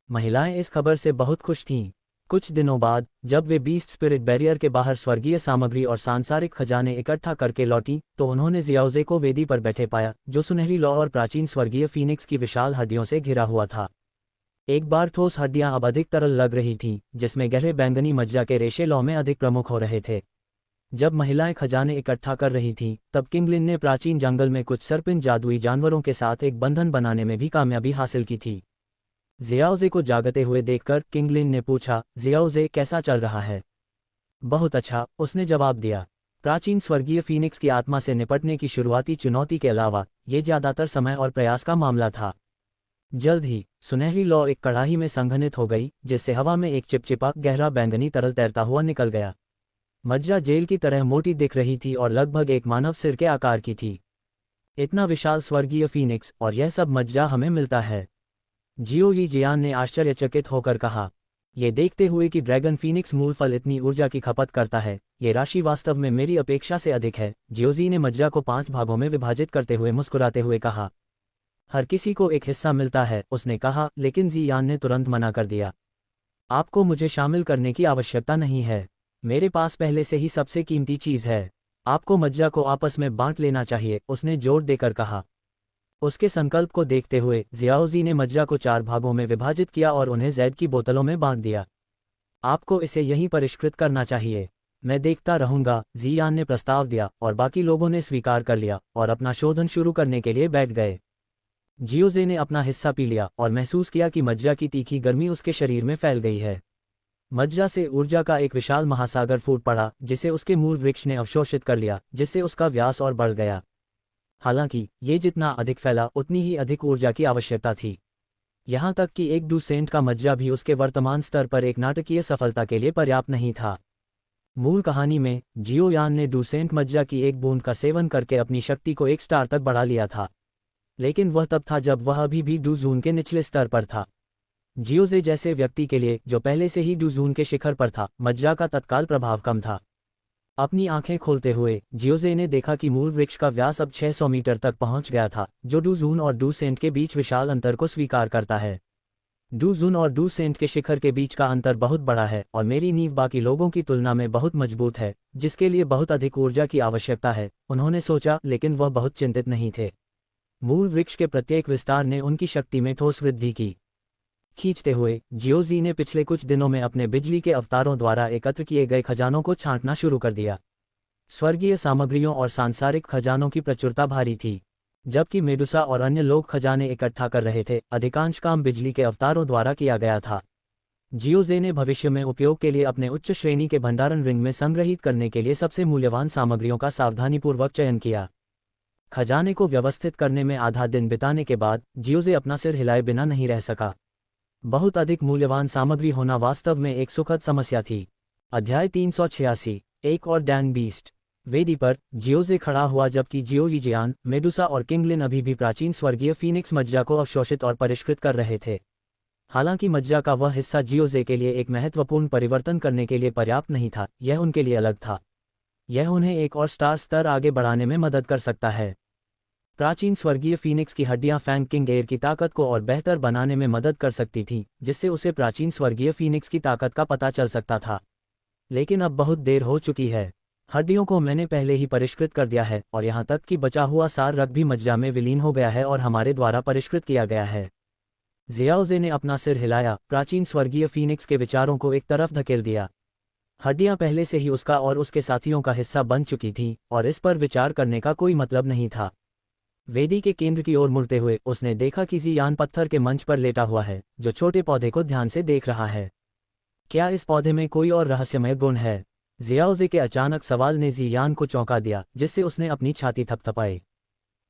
[SPEAKER 1] महिलाएं इस खबर से बहुत खुश थीं। कुछ दिनों बाद जब वे बीस्ट स्पिरिट बैरियर के बाहर स्वर्गीय सामग्री और सांसारिक खजाने इकट्ठा करके लौटी तो उन्होंने जियाओजे को वेदी पर बैठे पाया, जो सुनहरी लौ और प्राचीन स्वर्गीय फीनिक्स की विशाल हड्डियों से घिरा हुआ था। एक बार ठोस हड्डियां अब अधिक तरल लग रही थीं, जिसमें गहरे बैंगनी मज्जा के रेशे लौ में अधिक प्रमुख हो रहे थे। जब महिलाएं खजाने इकट्ठा कर रही थीं, तब किंगलिन ने प्राचीन जंगल में कुछ सर्पिन जादुई जानवरों के साथ एक बंधन बनाने में भी कामयाबी हासिल की थी। जियाओजे को जागते हुए देखकर किंगलिन ने पूछा, जियाओजे कैसा चल रहा है? बहुत अच्छा, उसने जवाब दिया। प्राचीन स्वर्गीय फीनिक्स की आत्मा से निपटने की शुरुआती चुनौती के अलावा ये ज्यादातर समय और प्रयास का मामला था। जल्द ही सुनहरी लौ एक कड़ाही में संघनित हो गई, जिससे हवा में एक चिपचिपा गहरा बैंगनी तरल तैरता हुआ निकल गया। मज्जा जेल की तरह मोटी दिख रही थी और लगभग एक मानव सिर के आकार की थी। इतना विशाल स्वर्गीय फीनिक्स और यह सब मज्जा हमें मिलता है, जियो यिजियान ने आश्चर्यचकित होकर कहा। ये देखते हुए कि ड्रैगन फीनिक्स मूल फल इतनी ऊर्जा की खपत करता है, ये राशि वास्तव में मेरी अपेक्षा से अधिक है। जियोजी ने मज्जा को 5 भागों में विभाजित करते हुए मुस्कुराते हुए कहा। हर किसी को एक हिस्सा मिलता है, उसने कहा, लेकिन जियान ने तुरंत मना कर दिया। आपको मुझे शामिल करने की आवश्यकता नहीं है। मेरे पास पहले से ही सबसे कीमती चीज़ है। आपको मज्जा को आपस में बांट लेना चाहिए, उसने जोर देकर कहा। उसके संकल्प को देखते हुए जियाओजी ने मज्जा को 4 भागों में विभाजित किया और उन्हें जैद की बोतलों में बांट दिया। आपको इसे यहीं परिष्कृत करना चाहिए। मैं देखता रहूंगा, जियान ने प्रस्ताव दिया और बाकी लोगों ने स्वीकार कर लिया और अपना शोधन शुरू करने के लिए बैठ गए। जियोजे ने अपना हिस्सा पी लिया और महसूस किया कि मज्जा की तीखी गर्मी उसके शरीर में फैल गई है। मज्जा से ऊर्जा का एक विशाल महासागर फूट पड़ा, जिसे उसके मूल वृक्ष ने अवशोषित कर लिया, जिससे उसका व्यास और बढ़ गया। हालांकि ये जितना अधिक फैला, उतनी ही अधिक ऊर्जा की आवश्यकता थी। यहाँ तक कि एक डूसेंट का मज्जा भी उसके वर्तमान स्तर पर एक नाटकीय सफलता के लिए पर्याप्त नहीं था। मूल कहानी में जियोयान ने डूसेंट मज्जा की एक बूंद का सेवन करके अपनी शक्ति को 1 स्टार तक बढ़ा लिया था, लेकिन वह तब था जब वह अभी भी डूजून के निचले स्तर पर था। जियोजे जैसे व्यक्ति के लिए, जो पहले से ही डूजून के शिखर पर था, मज्जा का तत्काल प्रभाव कम था। अपनी आंखें खोलते हुए जियोजे ने देखा कि मूल वृक्ष का व्यास अब 600 मीटर तक पहुंच गया था, जो डूजून और डूसेंट के बीच विशाल अंतर को स्वीकार करता है। डूजून और डूसेंट के शिखर के बीच का अंतर बहुत बड़ा है और मेरी नींव बाकी लोगों की तुलना में बहुत मजबूत है, जिसके लिए बहुत अधिक ऊर्जा की आवश्यकता है, उन्होंने सोचा, लेकिन वह बहुत चिंतित नहीं थे। मूल वृक्ष के प्रत्येक विस्तार ने उनकी शक्ति में ठोस वृद्धि की। खींचते हुए जियोजी ने पिछले कुछ दिनों में अपने बिजली के अवतारों द्वारा एकत्र किए गए खजानों को छांटना शुरू कर दिया। स्वर्गीय सामग्रियों और सांसारिक खजानों की प्रचुरता भारी थी। जबकि मेडुसा और अन्य लोग खजाने इकट्ठा कर रहे थे, अधिकांश काम बिजली के अवतारों द्वारा किया गया था। जियोजे ने भविष्य में उपयोग के लिए अपने उच्च श्रेणी के भंडारण रिंग में संग्रहित करने के लिए सबसे मूल्यवान सामग्रियों का सावधानीपूर्वक चयन किया। खजाने को व्यवस्थित करने में आधा दिन बिताने के बाद जियोजे अपना सिर हिलाए बिना नहीं रह सका। बहुत अधिक मूल्यवान सामग्री होना वास्तव में एक सुखद समस्या थी। अध्याय 386, एक और डैन बीस्ट। वेदी पर जियोजे खड़ा हुआ जबकि जियोयिजियान, मेडुसा और किंगलिन अभी भी प्राचीन स्वर्गीय फीनिक्स मज्जा को अवशोषित और परिष्कृत कर रहे थे। हालांकि मज्जा का वह हिस्सा जियोजे के लिए एक महत्वपूर्ण परिवर्तन करने के लिए पर्याप्त नहीं था, यह उनके लिए अलग था। यह उन्हें एक और स्तर आगे बढ़ाने में मदद कर सकता है। प्राचीन स्वर्गीय फीनिक्स की हड्डियां फैंग किंग एयर की ताकत को और बेहतर बनाने में मदद कर सकती थीं, जिससे उसे प्राचीन स्वर्गीय फीनिक्स की ताकत का पता चल सकता था। लेकिन अब बहुत देर हो चुकी है। हड्डियों को मैंने पहले ही परिष्कृत कर दिया है और यहाँ तक कि बचा हुआ सार रक्त भी मज्जा में विलीन हो गया है और हमारे द्वारा परिष्कृत किया गया है। जियाओजे ने अपना सिर हिलाया, प्राचीन स्वर्गीय फीनिक्स के विचारों को एक तरफ धकेल दिया। हड्डियां पहले से ही उसका और उसके साथियों का हिस्सा बन चुकी थीं और इस पर विचार करने का कोई मतलब नहीं था। वेदी के केंद्र की ओर मुड़ते हुए उसने देखा कि जियान पत्थर के मंच पर लेटा हुआ है, जो छोटे पौधे को ध्यान से देख रहा है। क्या इस पौधे में कोई और रहस्यमय गुण है? जियाओजे के अचानक सवाल ने जियान को चौंका दिया, जिससे उसने अपनी छाती थपथपाई।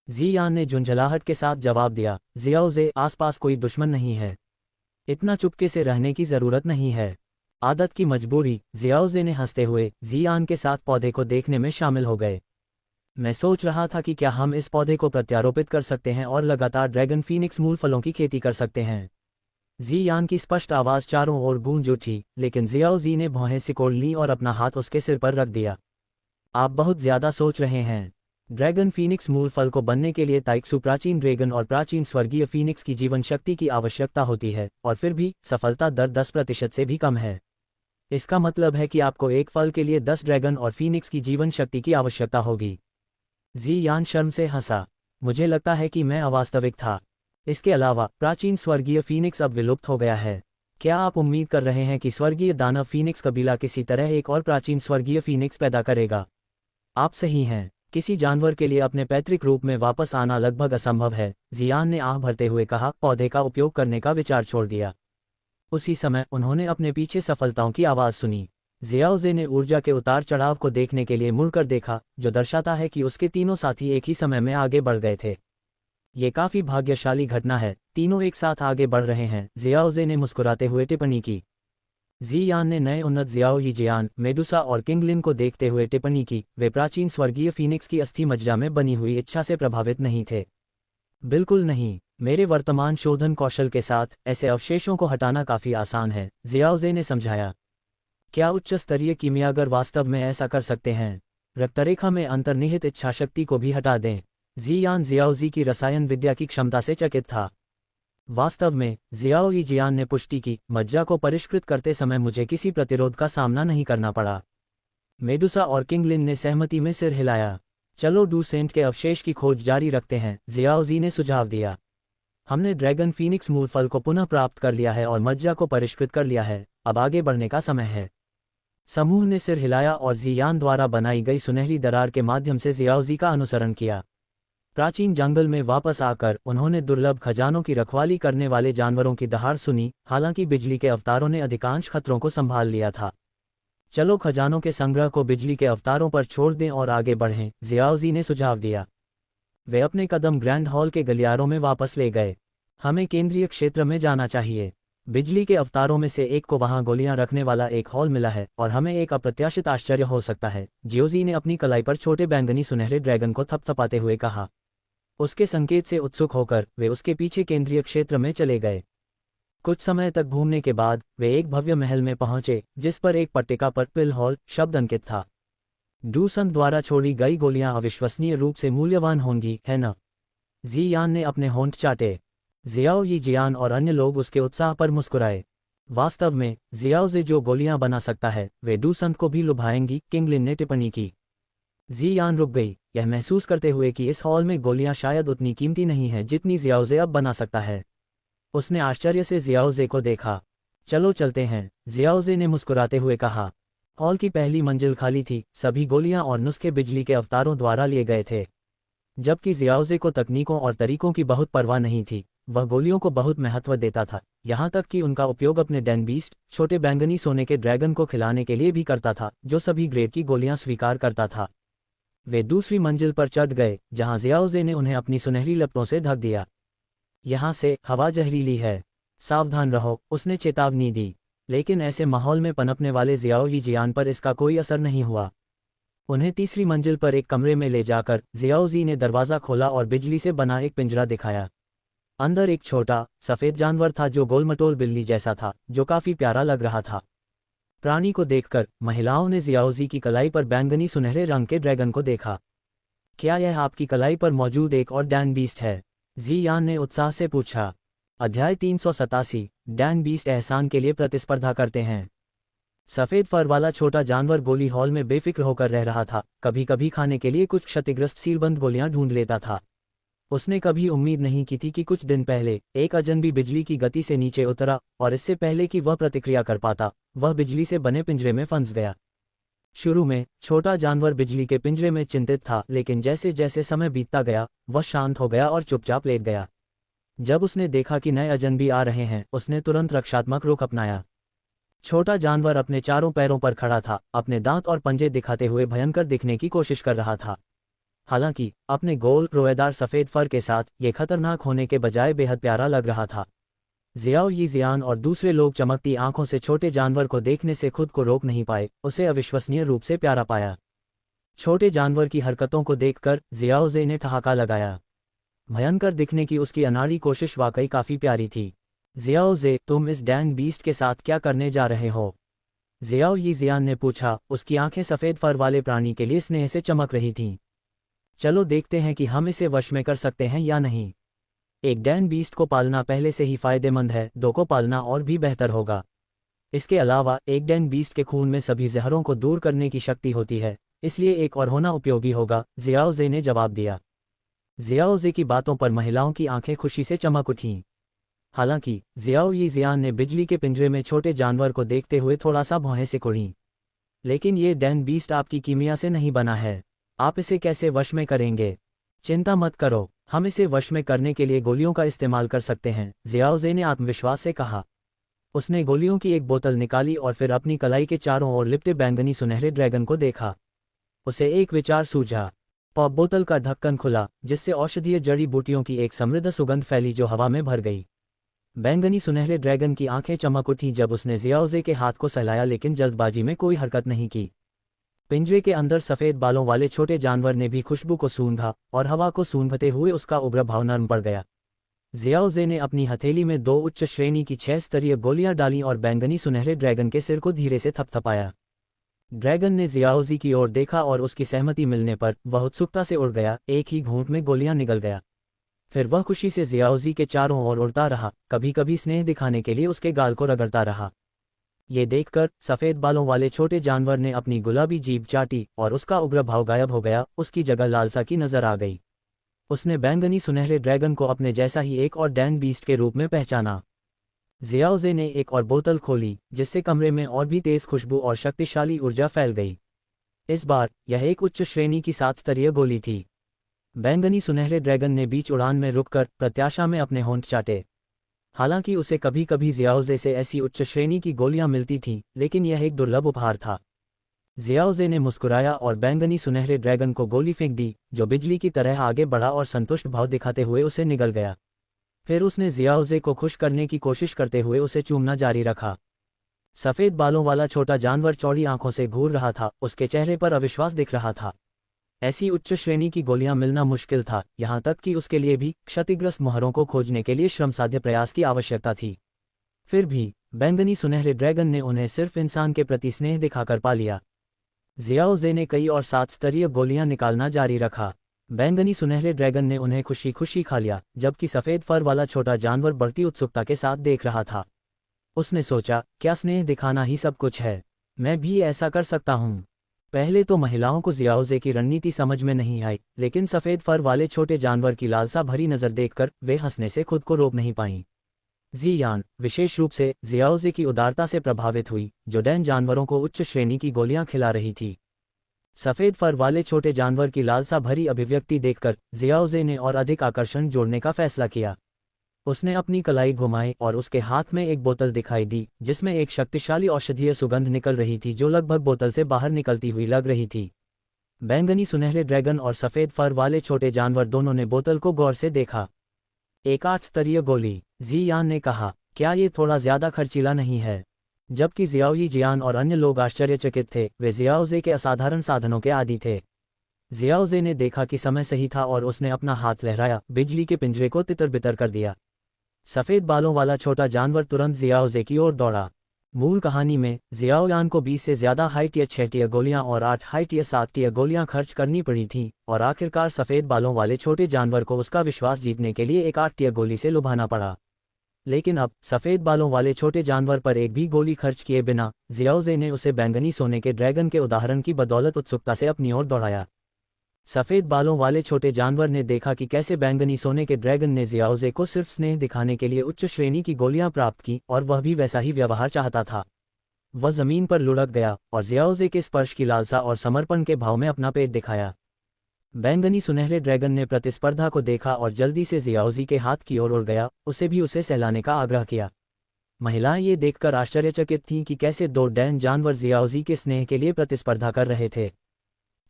[SPEAKER 1] जियान ने झुंझलाहट के साथ जवाब दिया, जियाओजे, आसपास कोई दुश्मन नहीं है। इतना चुपके से रहने की जरूरत नहीं है। आदत की मजबूरी। जियाओजे ने हंसते हुए जियान के साथ पौधे को देखने में शामिल हो गए। मैं सोच रहा था कि क्या हम इस पौधे को प्रत्यारोपित कर सकते हैं और लगातार ड्रैगन फीनिक्स मूल फलों की खेती कर सकते हैं। जियान की स्पष्ट आवाज चारों ओर गूंज उठी, लेकिन जियाओजी ने भौहें सिकोड़ ली और अपना हाथ उसके सिर पर रख दिया। आप बहुत ज्यादा सोच रहे हैं। ड्रैगन फीनिक्स मूल फल को बनने के लिए ताइक्सु प्राचीन ड्रैगन और प्राचीन स्वर्गीय फीनिक्स की जीवन शक्ति की आवश्यकता होती है, और फिर भी सफलता दर 10% से भी कम है। इसका मतलब है कि आपको एक फल के लिए 10 ड्रैगन और फीनिक्स की जीवन शक्ति की आवश्यकता होगी। जियान शर्म से हंसा। मुझे लगता है कि मैं अवास्तविक था। इसके अलावा प्राचीन स्वर्गीय फीनिक्स अब विलुप्त हो गया है। क्या आप उम्मीद कर रहे हैं कि स्वर्गीय दानव फीनिक्स कबीला किसी तरह एक और प्राचीन स्वर्गीय फीनिक्स पैदा करेगा? आप सही हैं। किसी जानवर के लिए अपने पैतृक रूप में वापस आना लगभग असंभव है, जियान ने आह भरते हुए कहा। पौधे का उपयोग करने का विचार छोड़ दिया। उसी समय उन्होंने अपने पीछे सफलताओं की आवाज़ सुनी। जियाओजे ने ऊर्जा के उतार चढ़ाव को देखने के लिए मुड़कर देखा, जो दर्शाता है कि उसके तीनों साथी एक ही समय में आगे बढ़ गए थे। ये काफी भाग्यशाली घटना है, तीनों एक साथ आगे बढ़ रहे हैं, जियाओजे ने मुस्कुराते हुए टिप्पणी की। जियान ने नए उन्नत जियाओयिजियान, मेडुसा और किंगलिन को देखते हुए टिप्पणी की। वे प्राचीन स्वर्गीय फीनिक्स की अस्थि मज्जा में बनी हुई इच्छा से प्रभावित नहीं थे। बिल्कुल नहीं। मेरे वर्तमान शोधन कौशल के साथ ऐसे अवशेषों को हटाना काफी आसान है, जियाओजे ने समझाया। क्या उच्च स्तरीय कीमियागर वास्तव में ऐसा कर सकते हैं? रक्तरेखा में अंतर्निहित इच्छाशक्ति को भी हटा दें। जियान जियाओजी की रसायन विद्या की क्षमता से चकित था। वास्तव में जियाओ यी जियान ने पुष्टि की, मज्जा को परिष्कृत करते समय मुझे किसी प्रतिरोध का सामना नहीं करना पड़ा। मेडुसा और किंगलिन ने सहमति में सिर हिलाया। चलो डूसेंट के अवशेष की खोज जारी रखते हैं, जियाओजी ने सुझाव दिया। हमने ड्रैगन फीनिक्स मूल फल को पुनः प्राप्त कर लिया है और मज्जा को परिष्कृत कर लिया है, अब आगे बढ़ने का समय है। समूह ने सिर हिलाया और जियान द्वारा बनाई गई सुनहरी दरार के माध्यम से जियाओजी का अनुसरण किया। प्राचीन जंगल में वापस आकर उन्होंने दुर्लभ खजानों की रखवाली करने वाले जानवरों की दहाड़ सुनी। हालांकि बिजली के अवतारों ने अधिकांश खतरों को संभाल लिया था। चलो खजानों के संग्रह को बिजली के अवतारों पर छोड़ दें और आगे बढ़ें, जियाओजी ने सुझाव दिया। वे अपने कदम ग्रैंड हॉल के गलियारों में वापस ले गए। हमें केंद्रीय क्षेत्र में जाना चाहिए। बिजली के अवतारों में से एक को वहां गोलियां रखने वाला एक हॉल मिला है और हमें एक अप्रत्याशित आश्चर्य हो सकता है, जियोजी ने अपनी कलाई पर छोटे बैंगनी सुनहरे ड्रैगन को थपथपाते हुए कहा। उसके संकेत से उत्सुक होकर वे उसके पीछे केंद्रीय क्षेत्र में चले गए। कुछ समय तक घूमने के बाद वे एक भव्य महल में पहुंचे जिस पर एक पट्टिका पर पिल हॉल शब्द अंकित था। डूसन द्वारा छोड़ी गई गोलियां अविश्वसनीय रूप से मूल्यवान होंगी, है न? जियान ने अपने होंठ चाटे। जियाओ यी जियान और अन्य लोग उसके उत्साह पर मुस्कुराए। वास्तव में जियाओ जे जो गोलियां बना सकता है वे डूसन को भी लुभाएंगी, किंगलिन ने टिप्पणी की। जियान रुक गई, यह महसूस करते हुए कि इस हॉल में गोलियां शायद उतनी कीमती नहीं है जितनी जियाओजे अब बना सकता है। उसने आश्चर्य से जियाओजे को देखा। चलो चलते हैं, जियाओजे ने मुस्कुराते हुए कहा। हॉल की पहली मंजिल खाली थी, सभी गोलियां और नुस्खे बिजली के अवतारों द्वारा लिए गए थे। जबकि जियाओजे को तकनीकों और तरीकों की बहुत परवाह नहीं थी, वह गोलियों को बहुत महत्व देता था, यहाँ तक कि उनका उपयोग अपने डेन बीस्ट, छोटे बैंगनी सोने के ड्रैगन को खिलाने के लिए भी करता था, जो सभी ग्रेड की गोलियां स्वीकार करता था। वे दूसरी मंजिल पर चढ़ गए, जहां जियाओजे ने उन्हें अपनी सुनहरी लपटों से ढक दिया। यहाँ से हवा जहरीली है, सावधान रहो, उसने चेतावनी दी। लेकिन ऐसे माहौल में पनपने वाले जियाओ यी जियान पर इसका कोई असर नहीं हुआ। उन्हें तीसरी मंजिल पर एक कमरे में ले जाकर जियाओजी ने दरवाज़ा खोला और बिजली से बना एक पिंजरा दिखाया। अंदर एक छोटा सफ़ेद जानवर था जो गोलमटोल बिल्ली जैसा था, जो काफ़ी प्यारा लग रहा था। प्राणी को देखकर महिलाओं ने जियाओजी की कलाई पर बैंगनी सुनहरे रंग के ड्रैगन को देखा। क्या यह आपकी कलाई पर मौजूद एक और डैन बीस्ट है? जियान ने उत्साह से पूछा। अध्याय 387, डैन बीस्ट एहसान के लिए प्रतिस्पर्धा करते हैं। सफ़ेद फर वाला छोटा जानवर गोली हॉल में बेफिक्र होकर रह रहा था, कभी कभी खाने के लिए कुछ क्षतिग्रस्त सीलबंद गोलियां ढूंढ लेता था। उसने कभी उम्मीद नहीं की थी कि कुछ दिन पहले एक अजनबी बिजली की गति से नीचे उतरा, और इससे पहले कि वह प्रतिक्रिया कर पाता, वह बिजली से बने पिंजरे में फंस गया। शुरू में छोटा जानवर बिजली के पिंजरे में चिंतित था, लेकिन जैसे जैसे समय बीतता गया वह शांत हो गया और चुपचाप लेट गया। जब उसने देखा कि नए अजनबी आ रहे हैं, उसने तुरंत रक्षात्मक रुख अपनाया। छोटा जानवर अपने चारों पैरों पर खड़ा था, अपने दांत और पंजे दिखाते हुए भयंकर दिखने की कोशिश कर रहा था। हालांकि अपने गोल रोएदार सफ़ेद फर के साथ ये खतरनाक होने के बजाय बेहद प्यारा लग रहा था। जियाओ यी जियान और दूसरे लोग चमकती आंखों से छोटे जानवर को देखने से खुद को रोक नहीं पाए, उसे अविश्वसनीय रूप से प्यारा पाया। छोटे जानवर की हरकतों को देखकर जियाओजे ने ठहाका लगाया। भयंकर दिखने की उसकी अनाड़ी कोशिश वाकई काफ़ी प्यारी थी। जियाओजे, तुम इस डैन बीस्ट के साथ क्या करने जा रहे हो? जियाओ यी जियान ने पूछा। उसकी आंखें सफ़ेद फर वाले प्राणी के लिए स्नेह से चमक रही थीं। चलो देखते हैं कि हम इसे वश में कर सकते हैं या नहीं। एक डैन बीस्ट को पालना पहले से ही फायदेमंद है, दो को पालना और भी बेहतर होगा। इसके अलावा एक डैन बीस्ट के खून में सभी जहरों को दूर करने की शक्ति होती है, इसलिए एक और होना उपयोगी होगा, जियाओजे ने जवाब दिया। जियाओजे की बातों पर महिलाओं की आंखें खुशी से चमक उठीं। हालांकि जियाओ यी जियान ने बिजली के पिंजरे में छोटे जानवर को देखते हुए थोड़ा सा भौहें से कुढ़ीं। लेकिन ये डैन बीस्ट आपकी कीमिया से नहीं बना है, आप इसे कैसे वश में करेंगे? चिंता मत करो, हम इसे वश में करने के लिए गोलियों का इस्तेमाल कर सकते हैं, जियाओजे ने आत्मविश्वास से कहा। उसने गोलियों की एक बोतल निकाली और फिर अपनी कलाई के चारों ओर लिपटे बैंगनी सुनहरे ड्रैगन को देखा। उसे एक विचार सूझा। पॉप बोतल का ढक्कन खुला, जिससे औषधीय जड़ी बूटियों की एक समृद्ध सुगंध फैली जो हवा में भर गई। बैंगनी सुनहरे ड्रैगन की आंखें चमक उठी जब उसने जियाओजे के हाथ को सहलाया, लेकिन जल्दबाजी में कोई हरकत नहीं की। पिंजरे के अंदर सफ़ेद बालों वाले छोटे जानवर ने भी खुशबू को सूंघा, और हवा को सूंघते हुए उसका उग्र भाव नरम पड़ गया। जियाओजे ने अपनी हथेली में 2 उच्च श्रेणी की 6 स्तरीय गोलियां डालीं और बैंगनी सुनहरे ड्रैगन के सिर को धीरे से थपथपाया। ड्रैगन ने जियाओजी की ओर देखा और उसकी सहमति मिलने पर वह उत्सुकता से उड़ गया, एक ही घूंट में गोलियां निगल गया। फिर वह खुशी से जियाओजी के चारों ओर उड़ता रहा, कभी कभी स्नेह दिखाने के लिए उसके गाल को रगड़ता रहा। ये देखकर सफ़ेद बालों वाले छोटे जानवर ने अपनी गुलाबी जीभ चाटी और उसका उग्र भाव गायब हो गया, उसकी जगह लालसा की नजर आ गई। उसने बैंगनी सुनहरे ड्रैगन को अपने जैसा ही एक और डैन बीस्ट के रूप में पहचाना। जियाओजे ने एक और बोतल खोली, जिससे कमरे में और भी तेज खुशबू और शक्तिशाली ऊर्जा फैल गई। इस बार यह एक उच्च श्रेणी की 7 स्तरीय गोली थी। बैंगनी सुनहरे ड्रैगन ने बीच उड़ान में रुककर प्रत्याशा में अपने होंठ चाटे। हालांकि उसे कभी कभी जियाओजे से ऐसी उच्च श्रेणी की गोलियां मिलती थीं, लेकिन यह एक दुर्लभ उपहार था। जियाओजे ने मुस्कुराया और बैंगनी सुनहरे ड्रैगन को गोली फेंक दी, जो बिजली की तरह आगे बढ़ा और संतुष्ट भाव दिखाते हुए उसे निगल गया। फिर उसने जियाओजे को खुश करने की कोशिश करते हुए उसे चूमना जारी रखा। सफ़ेद बालों वाला छोटा जानवर चौड़ी आंखों से घूर रहा था, उसके चेहरे पर अविश्वास दिख रहा था। ऐसी उच्च श्रेणी की गोलियां मिलना मुश्किल था, यहाँ तक कि उसके लिए भी क्षतिग्रस्त मोहरों को खोजने के लिए श्रमसाध्य प्रयास की आवश्यकता थी। फिर भी बैंगनी सुनहरे ड्रैगन ने उन्हें सिर्फ इंसान के प्रति स्नेह दिखाकर पा लिया। जियाओजे ने कई और 7 स्तरीय गोलियां निकालना जारी रखा। बैंगनी सुनहरे ड्रैगन ने उन्हें खुशी खुशी खा लिया, जबकि सफ़ेद फर वाला छोटा जानवर बढ़ती उत्सुकता के साथ देख रहा था। उसने सोचा, क्या स्नेह दिखाना ही सब कुछ है? मैं भी ऐसा कर सकता हूँ। पहले तो महिलाओं को जियाओजे की रणनीति समझ में नहीं आई, लेकिन सफ़ेद फर वाले छोटे जानवर की लालसा भरी नज़र देखकर वे हंसने से खुद को रोक नहीं पाईं। जियान विशेष रूप से जियाओजे की उदारता से प्रभावित हुई, जो डैन जानवरों को उच्च श्रेणी की गोलियां खिला रही थी। सफ़ेद फर वाले छोटे जानवर की लालसा भरी अभिव्यक्ति देखकर जियाओजे ने और अधिक आकर्षण जोड़ने का फैसला किया। उसने अपनी कलाई घुमाई और उसके हाथ में एक बोतल दिखाई दी, जिसमें एक शक्तिशाली औषधीय सुगंध निकल रही थी जो लगभग बोतल से बाहर निकलती हुई लग रही थी। बैंगनी सुनहरे ड्रैगन और सफ़ेद फर वाले छोटे जानवर दोनों ने बोतल को गौर से देखा। एक 8 स्तरीय गोली, जियान ने कहा, क्या ये थोड़ा ज़्यादा खर्चीला नहीं है? जबकि जियाओई जियान और अन्य लोग आश्चर्यचकित थे, वे जियाओजे के असाधारण साधनों के आदी थे। जियाओजे ने देखा कि समय सही था और उसने अपना हाथ लहराया, बिजली के पिंजरे को तितर-बितर कर दिया। सफ़ेद बालों वाला छोटा जानवर तुरंत जियाओजे की ओर दौड़ा। मूल कहानी में जियाओयान को 20 से ज़्यादा हाई टियर 6 टियर गोलियां और 8 हाई टियर 7 टियर गोलियां खर्च करनी पड़ी थीं, और आखिरकार सफ़ेद बालों वाले छोटे जानवर को उसका विश्वास जीतने के लिए एक 8 टियर गोली से लुभाना पड़ा। लेकिन अब सफ़ेद बालों वाले छोटे जानवर पर एक भी गोली खर्च किए बिना जियाओजे ने उसे बैंगनी सोने के ड्रैगन के उदाहरण की बदौलत उत्सुकता से अपनी ओर दौड़ाया। सफ़ेद बालों वाले छोटे जानवर ने देखा कि कैसे बैंगनी सोने के ड्रैगन ने जियाओजे को सिर्फ स्नेह दिखाने के लिए उच्च श्रेणी की गोलियां प्राप्त की, और वह भी वैसा ही व्यवहार चाहता था। वह ज़मीन पर लुढ़क गया और जियाओजे के स्पर्श की लालसा और समर्पण के भाव में अपना पेट दिखाया। बैंगनी सुनहरे ड्रैगन ने प्रतिस्पर्धा को देखा और जल्दी से जियाओजी के हाथ की ओर उड़ गया, उसे भी उसे सहलाने का आग्रह किया। महिलाएं ये देखकर आश्चर्यचकित थीं कि कैसे 2 डैन जानवर जियाओजी के स्नेह के लिए प्रतिस्पर्धा कर रहे थे।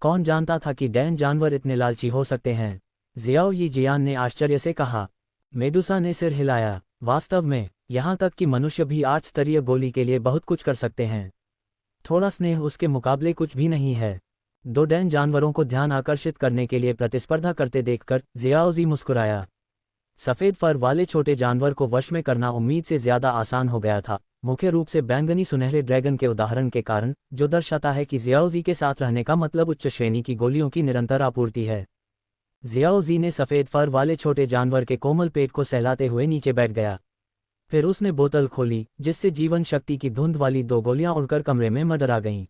[SPEAKER 1] कौन जानता था कि डैन जानवर इतने लालची हो सकते हैं? जियाओई जियान ने आश्चर्य से कहा। मेडुसा ने सिर हिलाया। वास्तव में यहाँ तक कि मनुष्य भी 8 स्तरीय गोली के लिए बहुत कुछ कर सकते हैं। थोड़ा स्नेह उसके मुकाबले कुछ भी नहीं है। 2 डैन जानवरों को ध्यान आकर्षित करने के लिए प्रतिस्पर्धा करते देखकर जियाओजी मुस्कुराया। सफ़ेद फर वाले छोटे जानवर को वश में करना उम्मीद से ज़्यादा आसान हो गया था, मुख्य रूप से बैंगनी सुनहरे ड्रैगन के उदाहरण के कारण, जो दर्शाता है कि जियाओजी के साथ रहने का मतलब उच्च श्रेणी की गोलियों की निरंतर आपूर्ति है। जियाओजी ने सफ़ेद फर वाले छोटे जानवर के कोमल पेट को सहलाते हुए नीचे बैठ गया। फिर उसने बोतल खोली, जिससे जीवन शक्ति की धुंध वाली 2 गोलियां उड़कर कमरे में मंडरा गईं।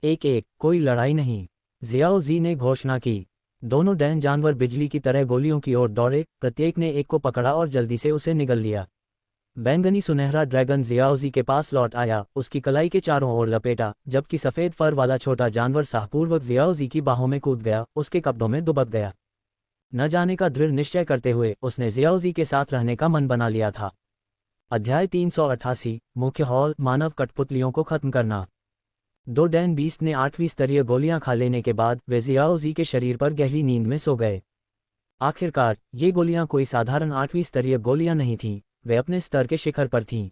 [SPEAKER 1] एक कोई लड़ाई नहीं, जियाओजी ने घोषणा की। दोनों डैन जानवर बिजली की तरह गोलियों की ओर दौड़े, प्रत्येक ने एक को पकड़ा और जल्दी से उसे निगल लिया। बैंगनी सुनहरा ड्रैगन जियाओजी के पास लौट आया, उसकी कलाई के चारों ओर लपेटा, जबकि सफ़ेद फर वाला छोटा जानवर साहपूर्वक जियाओजी की बाहों में कूद गया, उसके कपड़ों में दुबक गया। न जाने का दृढ़ निश्चय करते हुए उसने जियाओजी के साथ रहने का मन बना लिया था। अध्याय 388 मुख्य हॉल, मानव कठपुतलियों को खत्म करना। 2 डैन बीस्ट ने 8वीं स्तरीय गोलियां खा लेने के बाद वे जियाओजी के शरीर पर गहरी नींद में सो गए। आखिरकार ये गोलियां कोई साधारण 8वीं स्तरीय गोलियां नहीं थीं, वे अपने स्तर के शिखर पर थीं।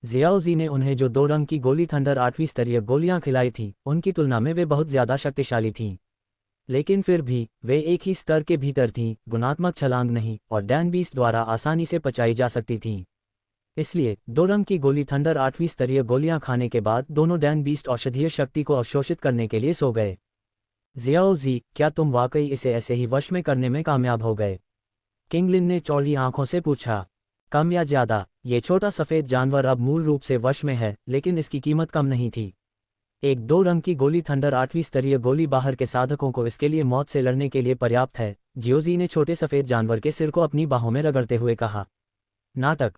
[SPEAKER 1] जियाओजी ने उन्हें जो 2 रंग की गोली थंडर 8वीं स्तरीय गोलियां खिलाई थीं, उनकी तुलना में वे बहुत ज़्यादा शक्तिशाली थीं। लेकिन फिर भी वे एक ही स्तर के भीतर थीं, गुणात्मक छलांग नहीं, और डैन बीस्ट द्वारा आसानी से पचाई जा सकती थीं। इसलिए 2 रंग की गोली थंडर 8वीं स्तरीय गोलियां खाने के बाद दोनों डैन बीस्ट औषधीय शक्ति को अवशोषित करने के लिए सो गए। जियाओ जी, क्या तुम वाकई इसे ऐसे ही वश में करने में कामयाब हो गए? किंग लिन ने चौड़ी आंखों से पूछा। कम या ज्यादा, ये छोटा सफेद जानवर अब मूल रूप से वश में है, लेकिन इसकी कीमत कम नहीं थी। एक 2 रंग की गोली थंडर 8वीं स्तरीय गोली बाहर के साधकों को इसके लिए मौत से लड़ने के लिए पर्याप्त है, जियोजी ने छोटे सफेद जानवर के सिर को अपनी बाहों में रगड़ते हुए कहा। नाटक।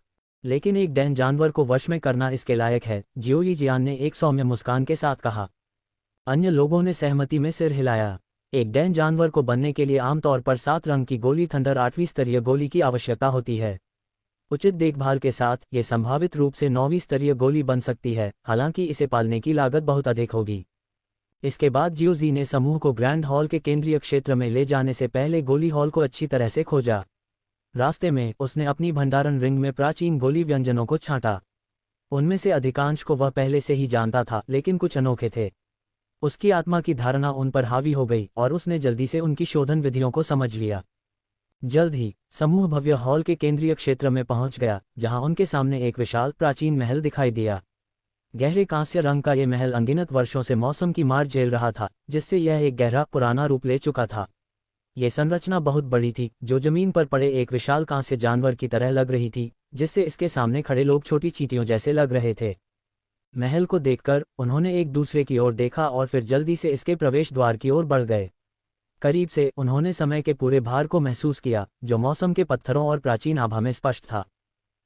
[SPEAKER 1] लेकिन एक डैन जानवर को वश में करना इसके लायक है, जियोई जियान ने एक सौम्य मुस्कान के साथ कहा। अन्य लोगों ने सहमति में सिर हिलाया। एक डैन जानवर को बनने के लिए आमतौर पर 7 रंग की गोली थंडर 8वीं स्तरीय गोली की आवश्यकता होती है। उचित देखभाल के साथ ये संभावित रूप से 9वीं स्तरीय गोली बन सकती है, हालांकि इसे पालने की लागत बहुत अधिक होगी। इसके बाद जियोजी ने समूह को ग्रैंड हॉल के केंद्रीय क्षेत्र में ले जाने से पहले गोली हॉल को अच्छी तरह से खोजा। रास्ते में उसने अपनी भंडारण रिंग में प्राचीन गोली व्यंजनों को छांटा। उनमें से अधिकांश को वह पहले से ही जानता था, लेकिन कुछ अनोखे थे। उसकी आत्मा की धारणा उन पर हावी हो गई और उसने जल्दी से उनकी शोधन विधियों को समझ लिया। जल्द ही समूह भव्य हॉल के केंद्रीय क्षेत्र में पहुंच गया, जहां उनके सामने एक विशाल प्राचीन महल दिखाई दिया। गहरे कांस्य रंग का यह महल अनगिनत वर्षों से मौसम की मार झेल रहा था, जिससे यह एक गहरा पुराना रूप ले चुका था। ये संरचना बहुत बड़ी थी, जो जमीन पर पड़े एक विशाल कांस्य जानवर की तरह लग रही थी, जिससे इसके सामने खड़े लोग छोटी चींटियों जैसे लग रहे थे। महल को देखकर उन्होंने एक दूसरे की ओर देखा और फिर जल्दी से इसके प्रवेश द्वार की ओर बढ़ गए। करीब से उन्होंने समय के पूरे भार को महसूस किया, जो मौसम के पत्थरों और प्राचीन आभा में स्पष्ट था।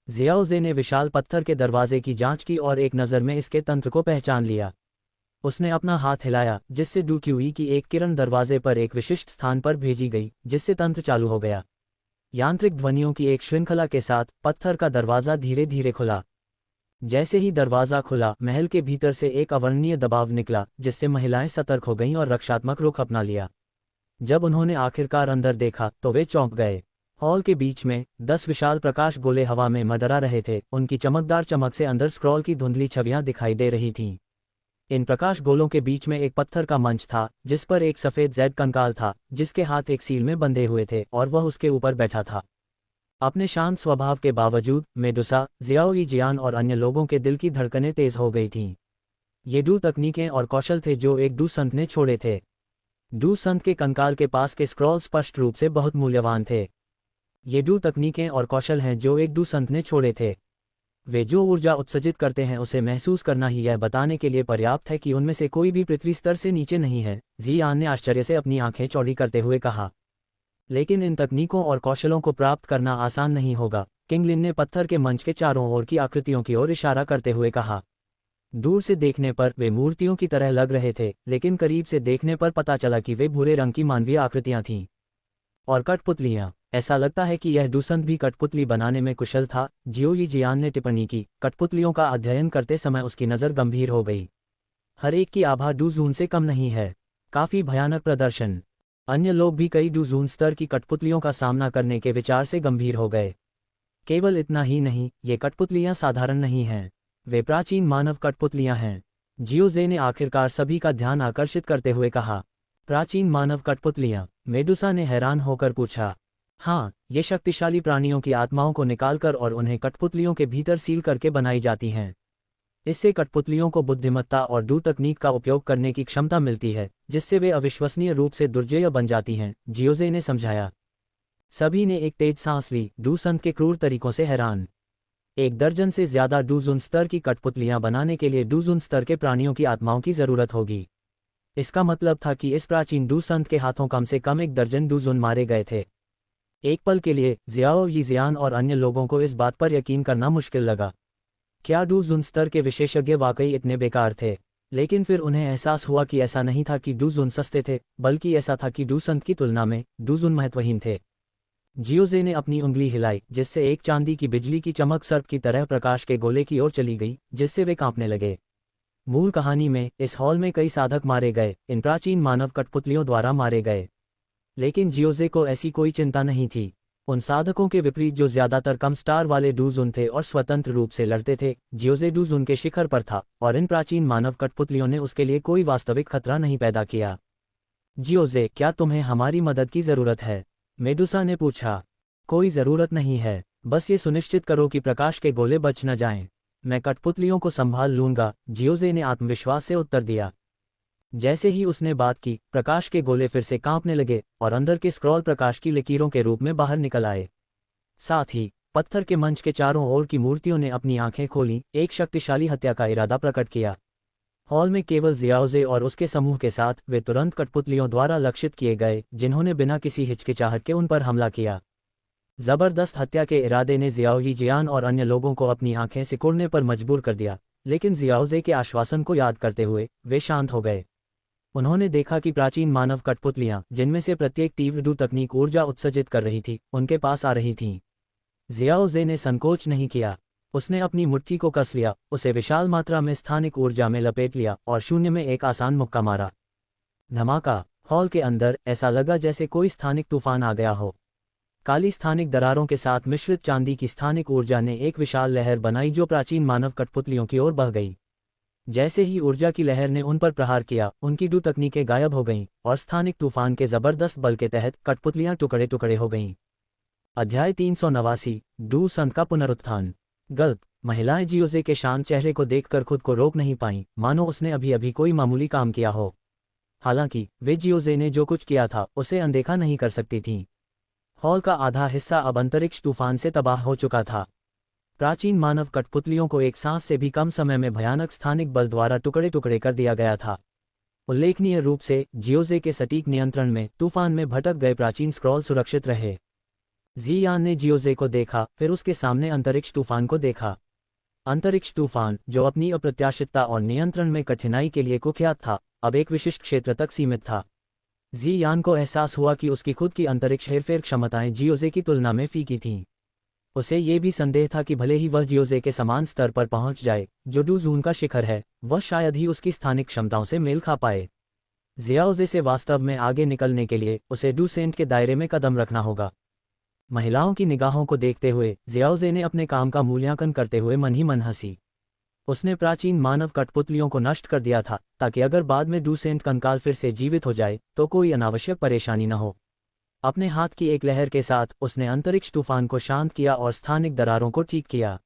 [SPEAKER 1] जियाओजे ने विशाल पत्थर के दरवाजे की जांच की और एक नज़र में इसके तंत्र को पहचान लिया। उसने अपना हाथ हिलाया, जिससे डूक्यूई की एक किरण दरवाजे पर एक विशिष्ट स्थान पर भेजी गई, जिससे तंत्र चालू हो गया। यांत्रिक ध्वनियों की एक श्रृंखला के साथ पत्थर का दरवाजा धीरे धीरे खुला। जैसे ही दरवाजा खुला, महल के भीतर से एक अवर्णनीय दबाव निकला, जिससे महिलाएं सतर्क हो गईं और रक्षात्मक रुख अपना लिया। जब उन्होंने आखिरकार अंदर देखा तो वे चौंक गए। हॉल के बीच में 10 विशाल प्रकाश गोले हवा में मंडरा रहे थे। उनकी चमकदार चमक से अंदर स्क्रॉल की धुंधली छवियां दिखाई दे रही थीं। इन प्रकाश गोलों के बीच में एक पत्थर का मंच था, जिस पर एक सफेद जेड कंकाल था, जिसके हाथ एक सील में बंधे हुए थे और वह उसके ऊपर बैठा था। अपने शांत स्वभाव के बावजूद मेडुसा, जियाओई जियान और अन्य लोगों के दिल की धड़कनें तेज हो गई थीं। ये 2 तकनीकें और कौशल थे जो एक डू संत ने छोड़े थे। डू संत के कंकाल के पास के स्क्रॉल स्पष्ट रूप से बहुत मूल्यवान थे। ये 2 तकनीकें और कौशल हैं जो एक डू संत ने छोड़े थे। वे जो ऊर्जा उत्सर्जित करते हैं उसे महसूस करना ही यह बताने के लिए पर्याप्त है कि उनमें से कोई भी पृथ्वी स्तर से नीचे नहीं है, जियान ने आश्चर्य से अपनी आंखें चौड़ी करते हुए कहा। लेकिन इन तकनीकों और कौशलों को प्राप्त करना आसान नहीं होगा, किंग लिन ने पत्थर के मंच के चारों ओर की आकृतियों की ओर इशारा करते हुए कहा। दूर से देखने पर वे मूर्तियों की तरह लग रहे थे, लेकिन करीब से देखने पर पता चला कि वे भूरे रंग की मानवीय आकृतियां थीं। और कठपुतलियां। ऐसा लगता है कि यह डूसंत भी कठपुतली बनाने में कुशल था, जियोई जियान ने टिप्पणी की। कठपुतलियों का अध्ययन करते समय उसकी नज़र गंभीर हो गई। हर एक की आभा डूजून से कम नहीं है। काफी भयानक प्रदर्शन। अन्य लोग भी कई डूजून स्तर की कठपुतलियों का सामना करने के विचार से गंभीर हो गए। केवल इतना ही नहीं, ये कठपुतलियां साधारण नहीं हैं, वे प्राचीन मानव कठपुतलियां हैं। जियोजे ने आखिरकार सभी का ध्यान आकर्षित करते हुए कहा। प्राचीन मानव कठपुतलियां? मेडुसा ने हैरान होकर पूछा। हाँ, ये शक्तिशाली प्राणियों की आत्माओं को निकालकर और उन्हें कठपुतलियों के भीतर सील करके बनाई जाती हैं। इससे कठपुतलियों को बुद्धिमत्ता और डू तकनीक का उपयोग करने की क्षमता मिलती है, जिससे वे अविश्वसनीय रूप से दुर्जेय बन जाती हैं, जियोजे ने समझाया। सभी ने एक तेज सांस ली, डूसंत के क्रूर तरीकों से हैरान। 1 दर्जन से ज्यादा डूजुन स्तर की कठपुतलियां बनाने के लिए डूजुन स्तर के प्राणियों की आत्माओं की जरूरत होगी। इसका मतलब था कि इस प्राचीन डूसंत के हाथों कम से कम 1 दर्जन डूजुन मारे गए थे। एक पल के लिए जियाओई जियान और अन्य लोगों को इस बात पर यकीन करना मुश्किल लगा। क्या डूजुन स्तर के विशेषज्ञ वाकई इतने बेकार थे? लेकिन फिर उन्हें एहसास हुआ कि ऐसा नहीं था कि डूजुन सस्ते थे, बल्कि ऐसा था कि डूसंत की तुलना में डूजुन महत्वहीन थे। जियोजे ने अपनी उंगली हिलाई, जिससे एक चांदी की बिजली की चमक सर्प की तरह प्रकाश के गोले की ओर चली गई, जिससे वे कांपने लगे। मूल कहानी में इस हॉल में कई साधक मारे गए, इन प्राचीन मानव कठपुतलियों द्वारा मारे गए। लेकिन जियोजे को ऐसी कोई चिंता नहीं थी। उन साधकों के विपरीत जो ज्यादातर कम स्टार वाले डूजुन थे और स्वतंत्र रूप से लड़ते थे, जियोजे डूजुन के शिखर पर था और इन प्राचीन मानव कठपुतलियों ने उसके लिए कोई वास्तविक खतरा नहीं पैदा किया। जियोजे, क्या तुम्हें हमारी मदद की जरूरत है? मेडुसा ने पूछा। कोई जरूरत नहीं है, बस ये सुनिश्चित करो कि प्रकाश के गोले बच न जाएं। मैं कठपुतलियों को संभाल लूंगा, जियोजे ने आत्मविश्वास से उत्तर दिया। जैसे ही उसने बात की, प्रकाश के गोले फिर से कांपने लगे और अंदर के स्क्रॉल प्रकाश की लकीरों के रूप में बाहर निकल आए। साथ ही पत्थर के मंच के चारों ओर की मूर्तियों ने अपनी आंखें खोलीं, एक शक्तिशाली हत्या का इरादा प्रकट किया। हॉल में केवल जियाओजे और उसके समूह के साथ वे तुरंत कठपुतलियों द्वारा लक्षित किए गए, जिन्होंने बिना किसी हिचकिचाहट के उन पर हमला किया। जबरदस्त हत्या के इरादे ने जियाओही जियान और अन्य लोगों को अपनी आंखें सिकुड़ने पर मजबूर कर दिया, लेकिन जियाओजे के आश्वासन को याद करते हुए वे शांत हो गए। उन्होंने देखा कि प्राचीन मानव कठपुतलियां, जिनमें से प्रत्येक तीव्र दू तकनीक ऊर्जा उत्सर्जित कर रही थी, उनके पास आ रही थीं। जियाओजे ने संकोच नहीं किया। उसने अपनी मुट्ठी को कस लिया, उसे विशाल मात्रा में स्थानिक ऊर्जा में लपेट लिया और शून्य में एक आसान मुक्का मारा। धमाका! हॉल के अंदर ऐसा लगा जैसे कोई स्थानिक तूफान आ गया हो। काली स्थानिक दरारों के साथ मिश्रित चांदी की स्थानिक ऊर्जा ने एक विशाल लहर बनाई जो प्राचीन मानव कठपुतलियों की ओर बह गई। जैसे ही ऊर्जा की लहर ने उन पर प्रहार किया, उनकी दो तकनीकें गायब हो गईं और स्थानिक तूफान के जबरदस्त बल के तहत कठपुतलियां टुकड़े टुकड़े हो गईं। अध्याय 389, डू संत का पुनरुत्थान। गल्प! महिलाएं जियोजे के शांत चेहरे को देखकर खुद को रोक नहीं पाईं, मानो उसने अभी अभी कोई मामूली काम किया हो। हालांकि वे जियोजे ने जो कुछ किया था उसे अनदेखा नहीं कर सकती थीं। हॉल का आधा हिस्सा अब अंतरिक्ष तूफान से तबाह हो चुका था। प्राचीन मानव कठपुतलियों को एक सांस से भी कम समय में भयानक स्थानिक बल द्वारा टुकड़े टुकड़े कर दिया गया था। उल्लेखनीय रूप से जियोजे के सटीक नियंत्रण में तूफान में भटक गए प्राचीन स्क्रॉल सुरक्षित रहे। जियान ने जियोजे को देखा, फिर उसके सामने अंतरिक्ष तूफान को देखा। अंतरिक्ष तूफान, जो अपनी अप्रत्याशितता और नियंत्रण में कठिनाई के लिए कुख्यात था, अब एक विशिष्ट क्षेत्र तक सीमित था। जियान को एहसास हुआ कि उसकी खुद की अंतरिक्ष हेरफेर क्षमताएं जियोजे की तुलना में फीकी थीं। उसे ये भी संदेह था कि भले ही वह जियोजे के समान स्तर पर पहुंच जाए, जो डू जून का शिखर है, वह शायद ही उसकी स्थानिक क्षमताओं से मेल खा पाए। जियाओजे से वास्तव में आगे निकलने के लिए उसे डू सेंट के दायरे में कदम रखना होगा। महिलाओं की निगाहों को देखते हुए जियाओजे ने अपने काम का मूल्यांकन करते हुए मन ही मन हंसी। उसने प्राचीन मानव कठपुतलियों को नष्ट कर दिया था, ताकि अगर बाद में डू सेंट कंकाल फिर से जीवित हो जाए तो कोई अनावश्यक परेशानी न हो। अपने हाथ की एक लहर के साथ उसने अंतरिक्ष तूफान को शांत किया और स्थानिक दरारों को ठीक किया।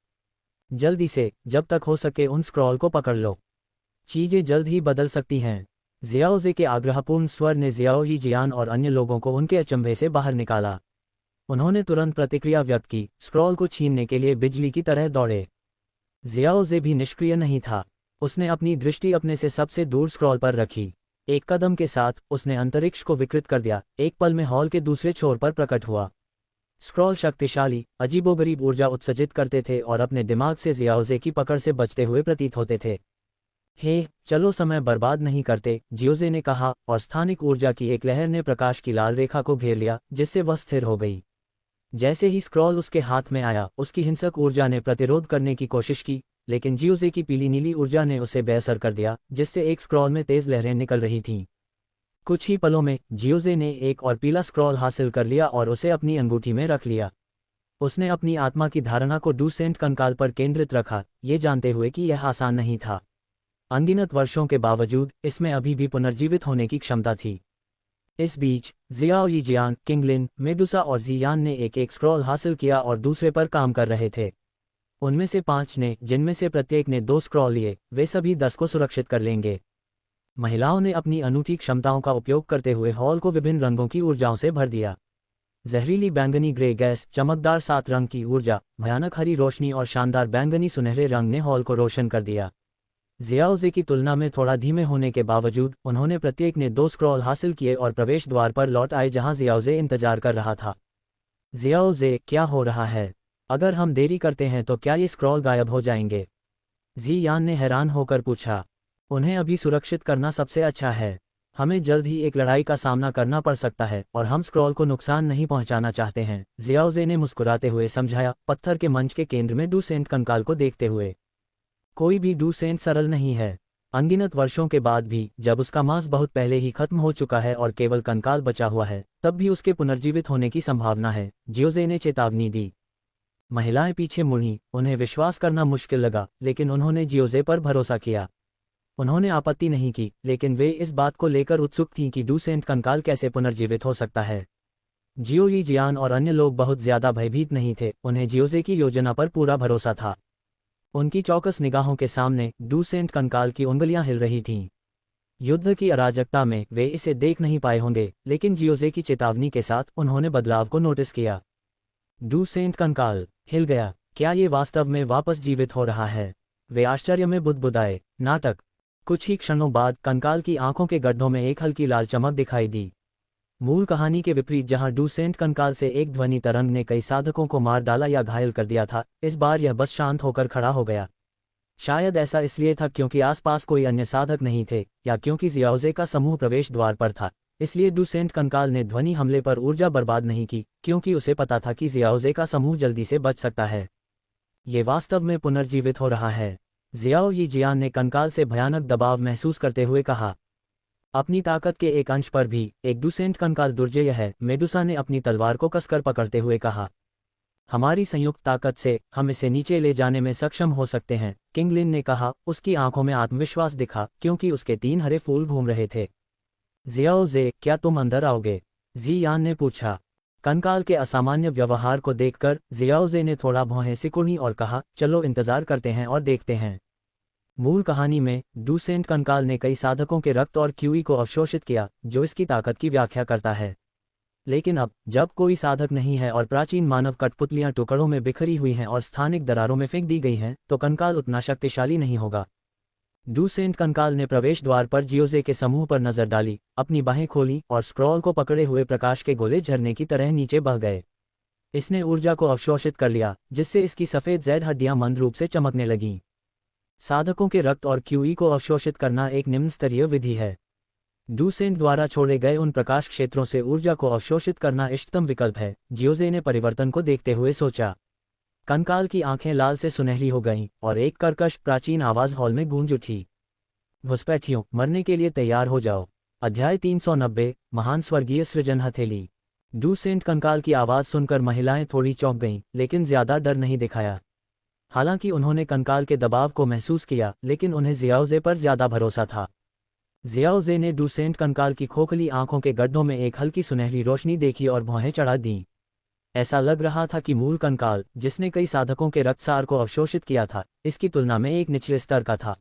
[SPEAKER 1] जल्दी से, जब तक हो सके उन स्क्रॉल को पकड़ लो। चीजें जल्द ही बदल सकती हैं। जियाओजे के आग्रहपूर्ण स्वर ने जियाओही जियान और अन्य लोगों को उनके अचंभे से बाहर निकाला। उन्होंने तुरंत प्रतिक्रिया व्यक्त की, स्क्रॉल को छीनने के लिए बिजली की तरह दौड़े। जियाओजे भी निष्क्रिय नहीं था। उसने अपनी दृष्टि अपने से सबसे दूर स्क्रॉल पर रखी। एक कदम के साथ उसने अंतरिक्ष को विकृत कर दिया, एक पल में हॉल के दूसरे छोर पर प्रकट हुआ। स्क्रॉल शक्तिशाली, अजीबोगरीब ऊर्जा उत्सर्जित करते थे और अपने दिमाग से जियाओजे की पकड़ से बचते हुए प्रतीत होते थे। हे, चलो समय बर्बाद नहीं करते, जियोजे ने कहा, और स्थानिक ऊर्जा की एक लहर ने प्रकाश की लाल रेखा को घेर लिया, जिससे वह स्थिर हो गई। जैसे ही स्क्रॉल उसके हाथ में आया, उसकी हिंसक ऊर्जा ने प्रतिरोध करने की कोशिश की, लेकिन जियोजे की पीली नीली ऊर्जा ने उसे बेअसर कर दिया, जिससे एक स्क्रॉल में तेज लहरें निकल रही थीं। कुछ ही पलों में जियोजे ने एक और पीला स्क्रॉल हासिल कर लिया और उसे अपनी अंगूठी में रख लिया। उसने अपनी आत्मा की धारणा को डू सेंट कंकाल पर केंद्रित रखा, ये जानते हुए कि यह आसान नहीं था। अनगिनत वर्षों के बावजूद इसमें अभी भी पुनर्जीवित होने की क्षमता थी। इस बीच जियाओही जियान, किंगलिन, मेडुसा और जियान ने एक एक स्क्रॉल हासिल किया और दूसरे पर काम कर रहे थे। उनमें से 5 ने, जिनमें से प्रत्येक ने 2 स्क्रॉल लिए, वे सभी 10 को सुरक्षित कर लेंगे। महिलाओं ने अपनी अनूठी क्षमताओं का उपयोग करते हुए हॉल को विभिन्न रंगों की ऊर्जाओं से भर दिया। जहरीली बैंगनी ग्रे गैस, चमकदार 7 रंग की ऊर्जा, भयानक हरी रोशनी और शानदार बैंगनी सुनहरे रंग ने हॉल को रोशन कर दिया। जियाओजे की तुलना में थोड़ा धीमे होने के बावजूद उन्होंने प्रत्येक ने 2 स्क्रॉल हासिल किए और प्रवेश द्वार पर लौट आए जहां जियाओजे इंतजार कर रहा था। जियाओजे, क्या हो रहा है? अगर हम देरी करते हैं तो क्या ये स्क्रॉल गायब हो जाएंगे? जियान ने हैरान होकर पूछा। उन्हें अभी सुरक्षित करना सबसे अच्छा है। हमें जल्द ही एक लड़ाई का सामना करना पड़ सकता है और हम स्क्रॉल को नुकसान नहीं पहुंचाना चाहते हैं, जियाओजे ने मुस्कुराते हुए समझाया, पत्थर के मंच के केंद्र में डू सेंट कंकाल को देखते हुए। कोई भी डू सेंट सरल नहीं है। अनगिनत वर्षों के बाद भी, जब उसका मांस बहुत पहले ही खत्म हो चुका है और केवल कंकाल बचा हुआ है, तब भी उसके पुनर्जीवित होने की संभावना है, जियोजे ने चेतावनी दी। महिलाएं पीछे मुड़ी, उन्हें विश्वास करना मुश्किल लगा, लेकिन उन्होंने जियोजे पर भरोसा किया। उन्होंने आपत्ति नहीं की, लेकिन वे इस बात को लेकर उत्सुक थीं कि डूसेंट कंकाल कैसे पुनर्जीवित हो सकता है। जियो यी जियान और अन्य लोग बहुत ज्यादा भयभीत नहीं थे, उन्हें जियोजे की योजना पर पूरा भरोसा था। उनकी चौकस निगाहों के सामने डूसेंट कंकाल की उंगलियां हिल रही थीं। युद्ध की अराजकता में वे इसे देख नहीं पाए होंगे, लेकिन जियोजे की चेतावनी के साथ उन्होंने बदलाव को नोटिस किया। डूसेंट कंकाल हिल गया। क्या ये वास्तव में वापस जीवित हो रहा है? वे आश्चर्य में बुदबुदाए। नाटक। कुछ ही क्षणों बाद कंकाल की आंखों के गड्ढों में एक हल्की लाल चमक दिखाई दी। मूल कहानी के विपरीत, जहां डूसेंट कंकाल से एक ध्वनि तरंग ने कई साधकों को मार डाला या घायल कर दिया था, इस बार यह बस शांत होकर खड़ा हो गया। शायद ऐसा इसलिए था क्योंकि आसपास कोई अन्य साधक नहीं थे, या क्योंकि जियाओजे का समूह प्रवेश द्वार पर था। इसलिए डूसेंट कंकाल ने ध्वनि हमले पर ऊर्जा बर्बाद नहीं की, क्योंकि उसे पता था कि जियाओजे का समूह जल्दी से बच सकता है। ये वास्तव में पुनर्जीवित हो रहा है। जियाओ यी जियान ने कंकाल से भयानक दबाव महसूस करते हुए कहा। अपनी ताकत के एक अंश पर भी एक डूसेंट कंकाल दुर्जेय है, मेडुसा ने अपनी तलवार को कसकर पकड़ते हुए कहा। हमारी संयुक्त ताकत से हम इसे नीचे ले जाने में सक्षम हो सकते हैं, किंगलिन ने कहा। उसकी आंखों में आत्मविश्वास दिखा, क्योंकि उसके 3 हरे फूल घूम रहे थे। जियाओजे, क्या तुम अंदर आओगे? जी यान ने पूछा। कंकाल के असामान्य व्यवहार को देखकर जियाओजे ने थोड़ा भौहें सिकुड़ी और कहा, चलो इंतजार करते हैं और देखते हैं। मूल कहानी में डूसेंट कंकाल ने कई साधकों के रक्त और क्यूई को अवशोषित किया, जो इसकी ताकत की व्याख्या करता है। लेकिन अब, जब कोई साधक नहीं है और प्राचीन मानव कठपुतलियां टुकड़ों में बिखरी हुई हैं और स्थानिक दरारों में फेंक दी गई हैं, तो कंकाल उतना शक्तिशाली नहीं होगा। डूसेंट कंकाल ने प्रवेश द्वार पर जियोजे के समूह पर नजर डाली, अपनी बाहें खोली और स्क्रॉल को पकड़े हुए प्रकाश के गोले झरने की तरह नीचे बह गए। इसने ऊर्जा को अवशोषित कर लिया, जिससे इसकी सफेद जैद हड्डियां मंद रूप से चमकने लगीं। साधकों के रक्त और क्यूई को अवशोषित करना एक निम्न स्तरीय विधि है। डूसेंट द्वारा छोड़े गए उन प्रकाश क्षेत्रों से ऊर्जा को अवशोषित करना इष्टतम विकल्प है, जियोजे ने परिवर्तन को देखते हुए सोचा। कंकाल की आंखें लाल से सुनहरी हो गईं और एक कर्कश प्राचीन आवाज हॉल में गूंज उठी। घुसपैठियों, मरने के लिए तैयार हो जाओ। अध्याय 390, महान स्वर्गीय सृजन हथेली। डूसेंट कंकाल की आवाज सुनकर महिलाएं थोड़ी चौंक गईं, लेकिन ज्यादा डर नहीं दिखाया। हालांकि उन्होंने कंकाल के दबाव को महसूस किया, लेकिन उन्हें जियाओजे पर ज्यादा भरोसा था। जियाओजे ने डूसेंट कंकाल की खोखली आंखों के गड्ढों में एक हल्की सुनहरी रोशनी देखी और भौहें चढ़ा दीं। ऐसा लग रहा था कि मूल कंकाल, जिसने कई साधकों के रक्तसार को अवशोषित किया था, इसकी तुलना में एक निचले स्तर का था।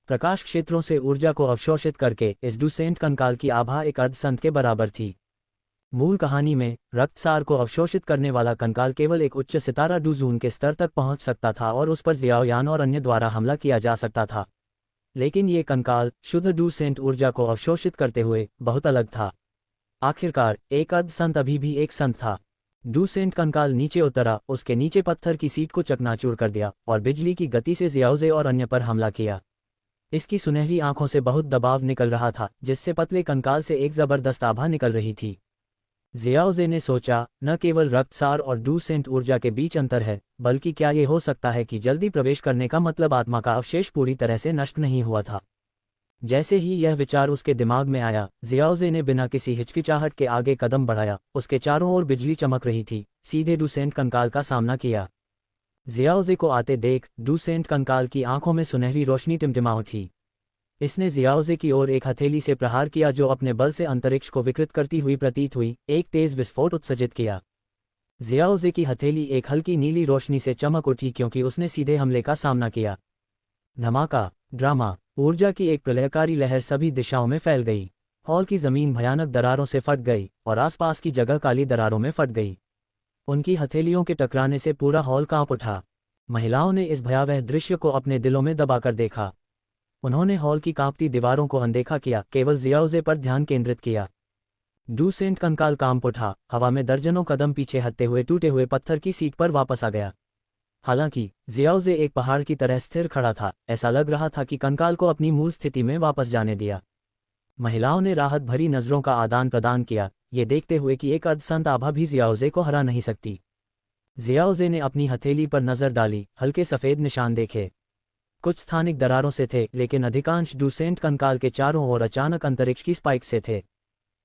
[SPEAKER 1] प्रकाश क्षेत्रों से ऊर्जा को अवशोषित करके इस डूसेंट कंकाल की आभा एक अर्धसंत के बराबर थी। मूल कहानी में रक्तसार को अवशोषित करने वाला कंकाल केवल एक उच्च सितारा डूजून के स्तर तक पहुंच सकता था और उस पर जियाओयान और अन्य द्वारा हमला किया जा सकता था। लेकिन ये कंकाल शुद्ध डूसेंट ऊर्जा को अवशोषित करते हुए बहुत अलग था। आखिरकार एक अर्धसंत अभी भी एक संत था। डूसेंट कंकाल नीचे उतरा, उसके नीचे पत्थर की सीट को चकनाचूर कर दिया और बिजली की गति से जियाओजे और अन्य पर हमला किया। इसकी सुनहरी आंखों से बहुत दबाव निकल रहा था, जिससे पतले कंकाल से एक जबरदस्त आभा निकल रही थी। जियाओजे ने सोचा, न केवल रक्तसार और डूसेंट ऊर्जा के बीच अंतर है, बल्कि क्या ये हो सकता है कि जल्दी प्रवेश करने का मतलब आत्मा का अवशेष पूरी तरह से नष्ट नहीं हुआ था। जैसे ही यह विचार उसके दिमाग में आया, जियाओजे ने बिना किसी हिचकिचाहट के आगे कदम बढ़ाया। उसके चारों ओर बिजली चमक रही थी, सीधे डूसेंट कंकाल का सामना किया। जियाओजे को आते देख डूसेंट कंकाल की आंखों में सुनहरी रोशनी टिमटिमा उठी। इसने जियाओजे की ओर एक हथेली से प्रहार किया, जो अपने बल से अंतरिक्ष को विकृत करती हुई प्रतीत हुई। एक तेज विस्फोट उत्सर्जित किया। जियाओजे की हथेली एक हल्की नीली रोशनी से चमक उठी, क्योंकि उसने सीधे हमले का सामना किया। धमाका, ड्रामा, ऊर्जा की एक प्रलयकारी लहर सभी दिशाओं में फैल गई। हॉल की जमीन भयानक दरारों से फट गई और आसपास की जगह काली दरारों में फट गई। उनकी हथेलियों के टकराने से पूरा हॉल कांप उठा। महिलाओं ने इस भयावह दृश्य को अपने दिलों में दबाकर देखा। उन्होंने हॉल की कांपती दीवारों को अनदेखा किया, केवल जियाओजे पर ध्यान केंद्रित किया। डूसेंट कंकाल कांप उठा, हवा में दर्जनों कदम पीछे हटते हुए टूटे हुए पत्थर की सीट पर वापस आ गया। हालांकि जियाओजे एक पहाड़ की तरह स्थिर खड़ा था, ऐसा लग रहा था कि कंकाल को अपनी मूल स्थिति में वापस जाने दिया। महिलाओं ने राहत भरी नजरों का आदान प्रदान किया, ये देखते हुए कि एक अर्धसंत आभा भी जियाओजे को हरा नहीं सकती। जियाओजे ने अपनी हथेली पर नजर डाली, हल्के सफेद निशान देखे। कुछ स्थानिक दरारों से थे, लेकिन अधिकांश डूसेंट कंकाल के चारों ओर अचानक अंतरिक्ष की स्पाइक से थे।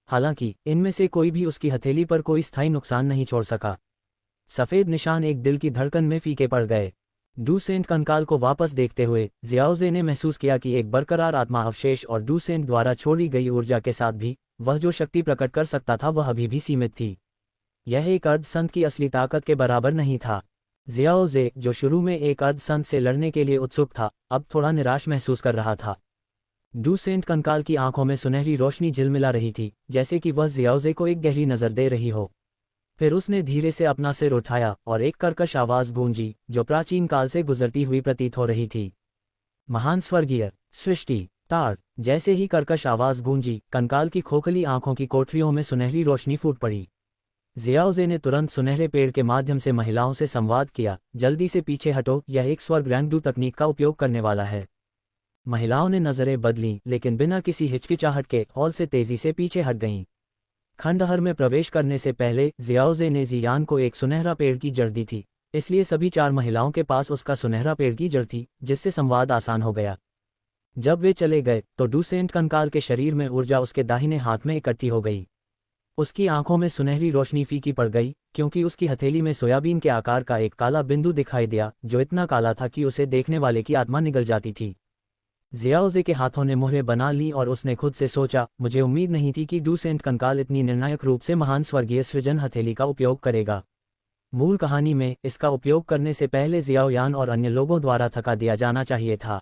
[SPEAKER 1] हालांकि इनमें से कोई भी उसकी हथेली पर कोई स्थायी नुकसान नहीं छोड़ सका। सफेद निशान एक दिल की धड़कन में फीके पड़ गए। डूसेंट कंकाल को वापस देखते हुए जियाओजे ने महसूस किया कि एक बरकरार आत्मा अवशेष और डूसेंट द्वारा छोड़ी गई ऊर्जा के साथ भी वह जो शक्ति प्रकट कर सकता था वह अभी भी सीमित थी। यह एक अर्ध संत की असली ताकत के बराबर नहीं था। जियाओजे, जो शुरू में एक अर्ध संत से लड़ने के लिए उत्सुक था, अब थोड़ा निराश महसूस कर रहा था। डूसेंट कंकाल की आंखों में सुनहरी रोशनी झिलमिला रही थी, जैसे कि वह जियाओजे को एक गहरी नज़र दे रही हो। फिर उसने धीरे से अपना सिर उठाया और एक कर्कश आवाज़ गूंजी जो प्राचीन काल से गुजरती हुई प्रतीत हो रही थी। महान स्वर्गीय सृष्टि तार। जैसे ही कर्कश आवाज़ गूंजी, कंकाल की खोखली आंखों की कोठरियों में सुनहरी रोशनी फूट पड़ी। जियाओजे ने तुरंत सुनहरे पेड़ के माध्यम से महिलाओं से संवाद किया, जल्दी से पीछे हटो, यह एक स्वर्ग रैंकडू तकनीक का उपयोग करने वाला है। महिलाओं ने नज़रें बदलीं, लेकिन बिना किसी हिचकिचाहट के हॉल से तेजी से पीछे हट गईं। खंडहर में प्रवेश करने से पहले जियाओजे ने जियान को एक सुनहरा पेड़ की जड़ दी थी, इसलिए सभी 4 महिलाओं के पास उसका सुनहरा पेड़ की जड़ थी, जिससे संवाद आसान हो गया। जब वे चले गए तो डूसेंट कंकाल के शरीर में ऊर्जा उसके दाहिने हाथ में इकट्ठी हो गई। उसकी आंखों में सुनहरी रोशनी फीकी पड़ गई, क्योंकि उसकी हथेली में सोयाबीन के आकार का एक काला बिंदु दिखाई दिया, जो इतना काला था कि उसे देखने वाले की आत्मा निगल जाती थी। जियाओजे के हाथों ने मुहरें बना ली और उसने खुद से सोचा, मुझे उम्मीद नहीं थी कि डूसेंट कंकाल इतनी निर्णायक रूप से महान स्वर्गीय सृजन हथेली का उपयोग करेगा। मूल कहानी में इसका उपयोग करने से पहले जियाओयान और अन्य लोगों द्वारा थका दिया जाना चाहिए था।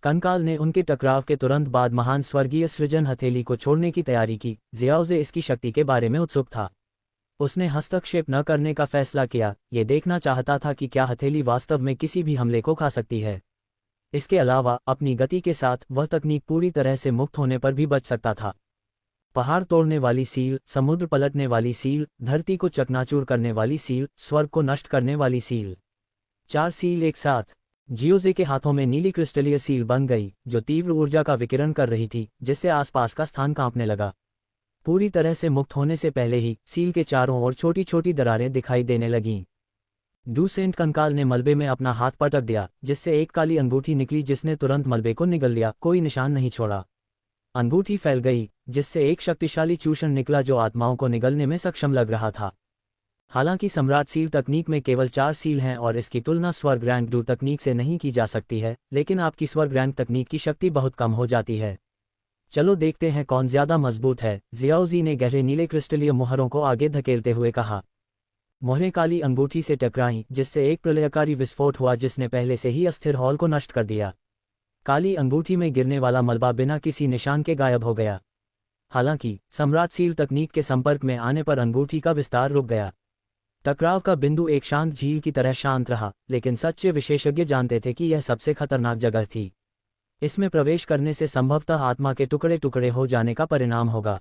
[SPEAKER 1] कंकाल ने उनके टकराव के तुरंत बाद महान स्वर्गीय सृजन हथेली को छोड़ने की तैयारी की। जियाओजे इसकी शक्ति के बारे में उत्सुक था। उसने हस्तक्षेप न करने का फैसला किया, ये देखना चाहता था कि क्या हथेली वास्तव में किसी भी हमले को खा सकती है। इसके अलावा अपनी गति के साथ वह तकनीक पूरी तरह से मुक्त होने पर भी बच सकता था। पहाड़ तोड़ने वाली सील, समुद्र पलटने वाली सील, धरती को चकनाचूर करने वाली सील, स्वर्ग को नष्ट करने वाली सील। 4 सील एक साथ। जियोजे के हाथों में नीली क्रिस्टलीय सील बन गई, जो तीव्र ऊर्जा का विकिरण कर रही थी, जिससे आसपास का स्थान कांपने लगा। पूरी तरह से मुक्त होने से पहले ही सील के चारों ओर छोटी छोटी दरारें दिखाई देने लगीं। डूसेंट कंकाल ने मलबे में अपना हाथ पटक दिया, जिससे एक काली अंगूठी निकली जिसने तुरंत मलबे को निगल लिया, कोई निशान नहीं छोड़ा। अंगूठी फैल गई, जिससे एक शक्तिशाली चूषण निकला जो आत्माओं को निगलने में सक्षम लग रहा था। हालांकि सम्राट सील तकनीक में केवल 4 सील हैं और इसकी तुलना स्वर्ग रैंक डू तकनीक से नहीं की जा सकती है, लेकिन आपकी स्वर्ग रैंक तकनीक की शक्ति बहुत कम हो जाती है। चलो देखते हैं कौन ज्यादा मजबूत है, जियाओजी ने गहरे नीले क्रिस्टलीय मुहरों को आगे धकेलते हुए कहा। मोहरें काली अंगूठी से टकराईं, जिससे एक प्रलयकारी विस्फोट हुआ जिसने पहले से ही अस्थिर हॉल को नष्ट कर दिया। काली अंगूठी में गिरने वाला मलबा बिना किसी निशान के गायब हो गया। हालांकि सम्राट सील तकनीक के संपर्क में आने पर अंगूठी का विस्तार रुक गया। टकराव का बिंदु एक शांत झील की तरह शांत रहा, लेकिन सच्चे विशेषज्ञ जानते थे कि यह सबसे खतरनाक जगह थी। इसमें प्रवेश करने से संभवतः आत्मा के टुकड़े टुकड़े हो जाने का परिणाम होगा।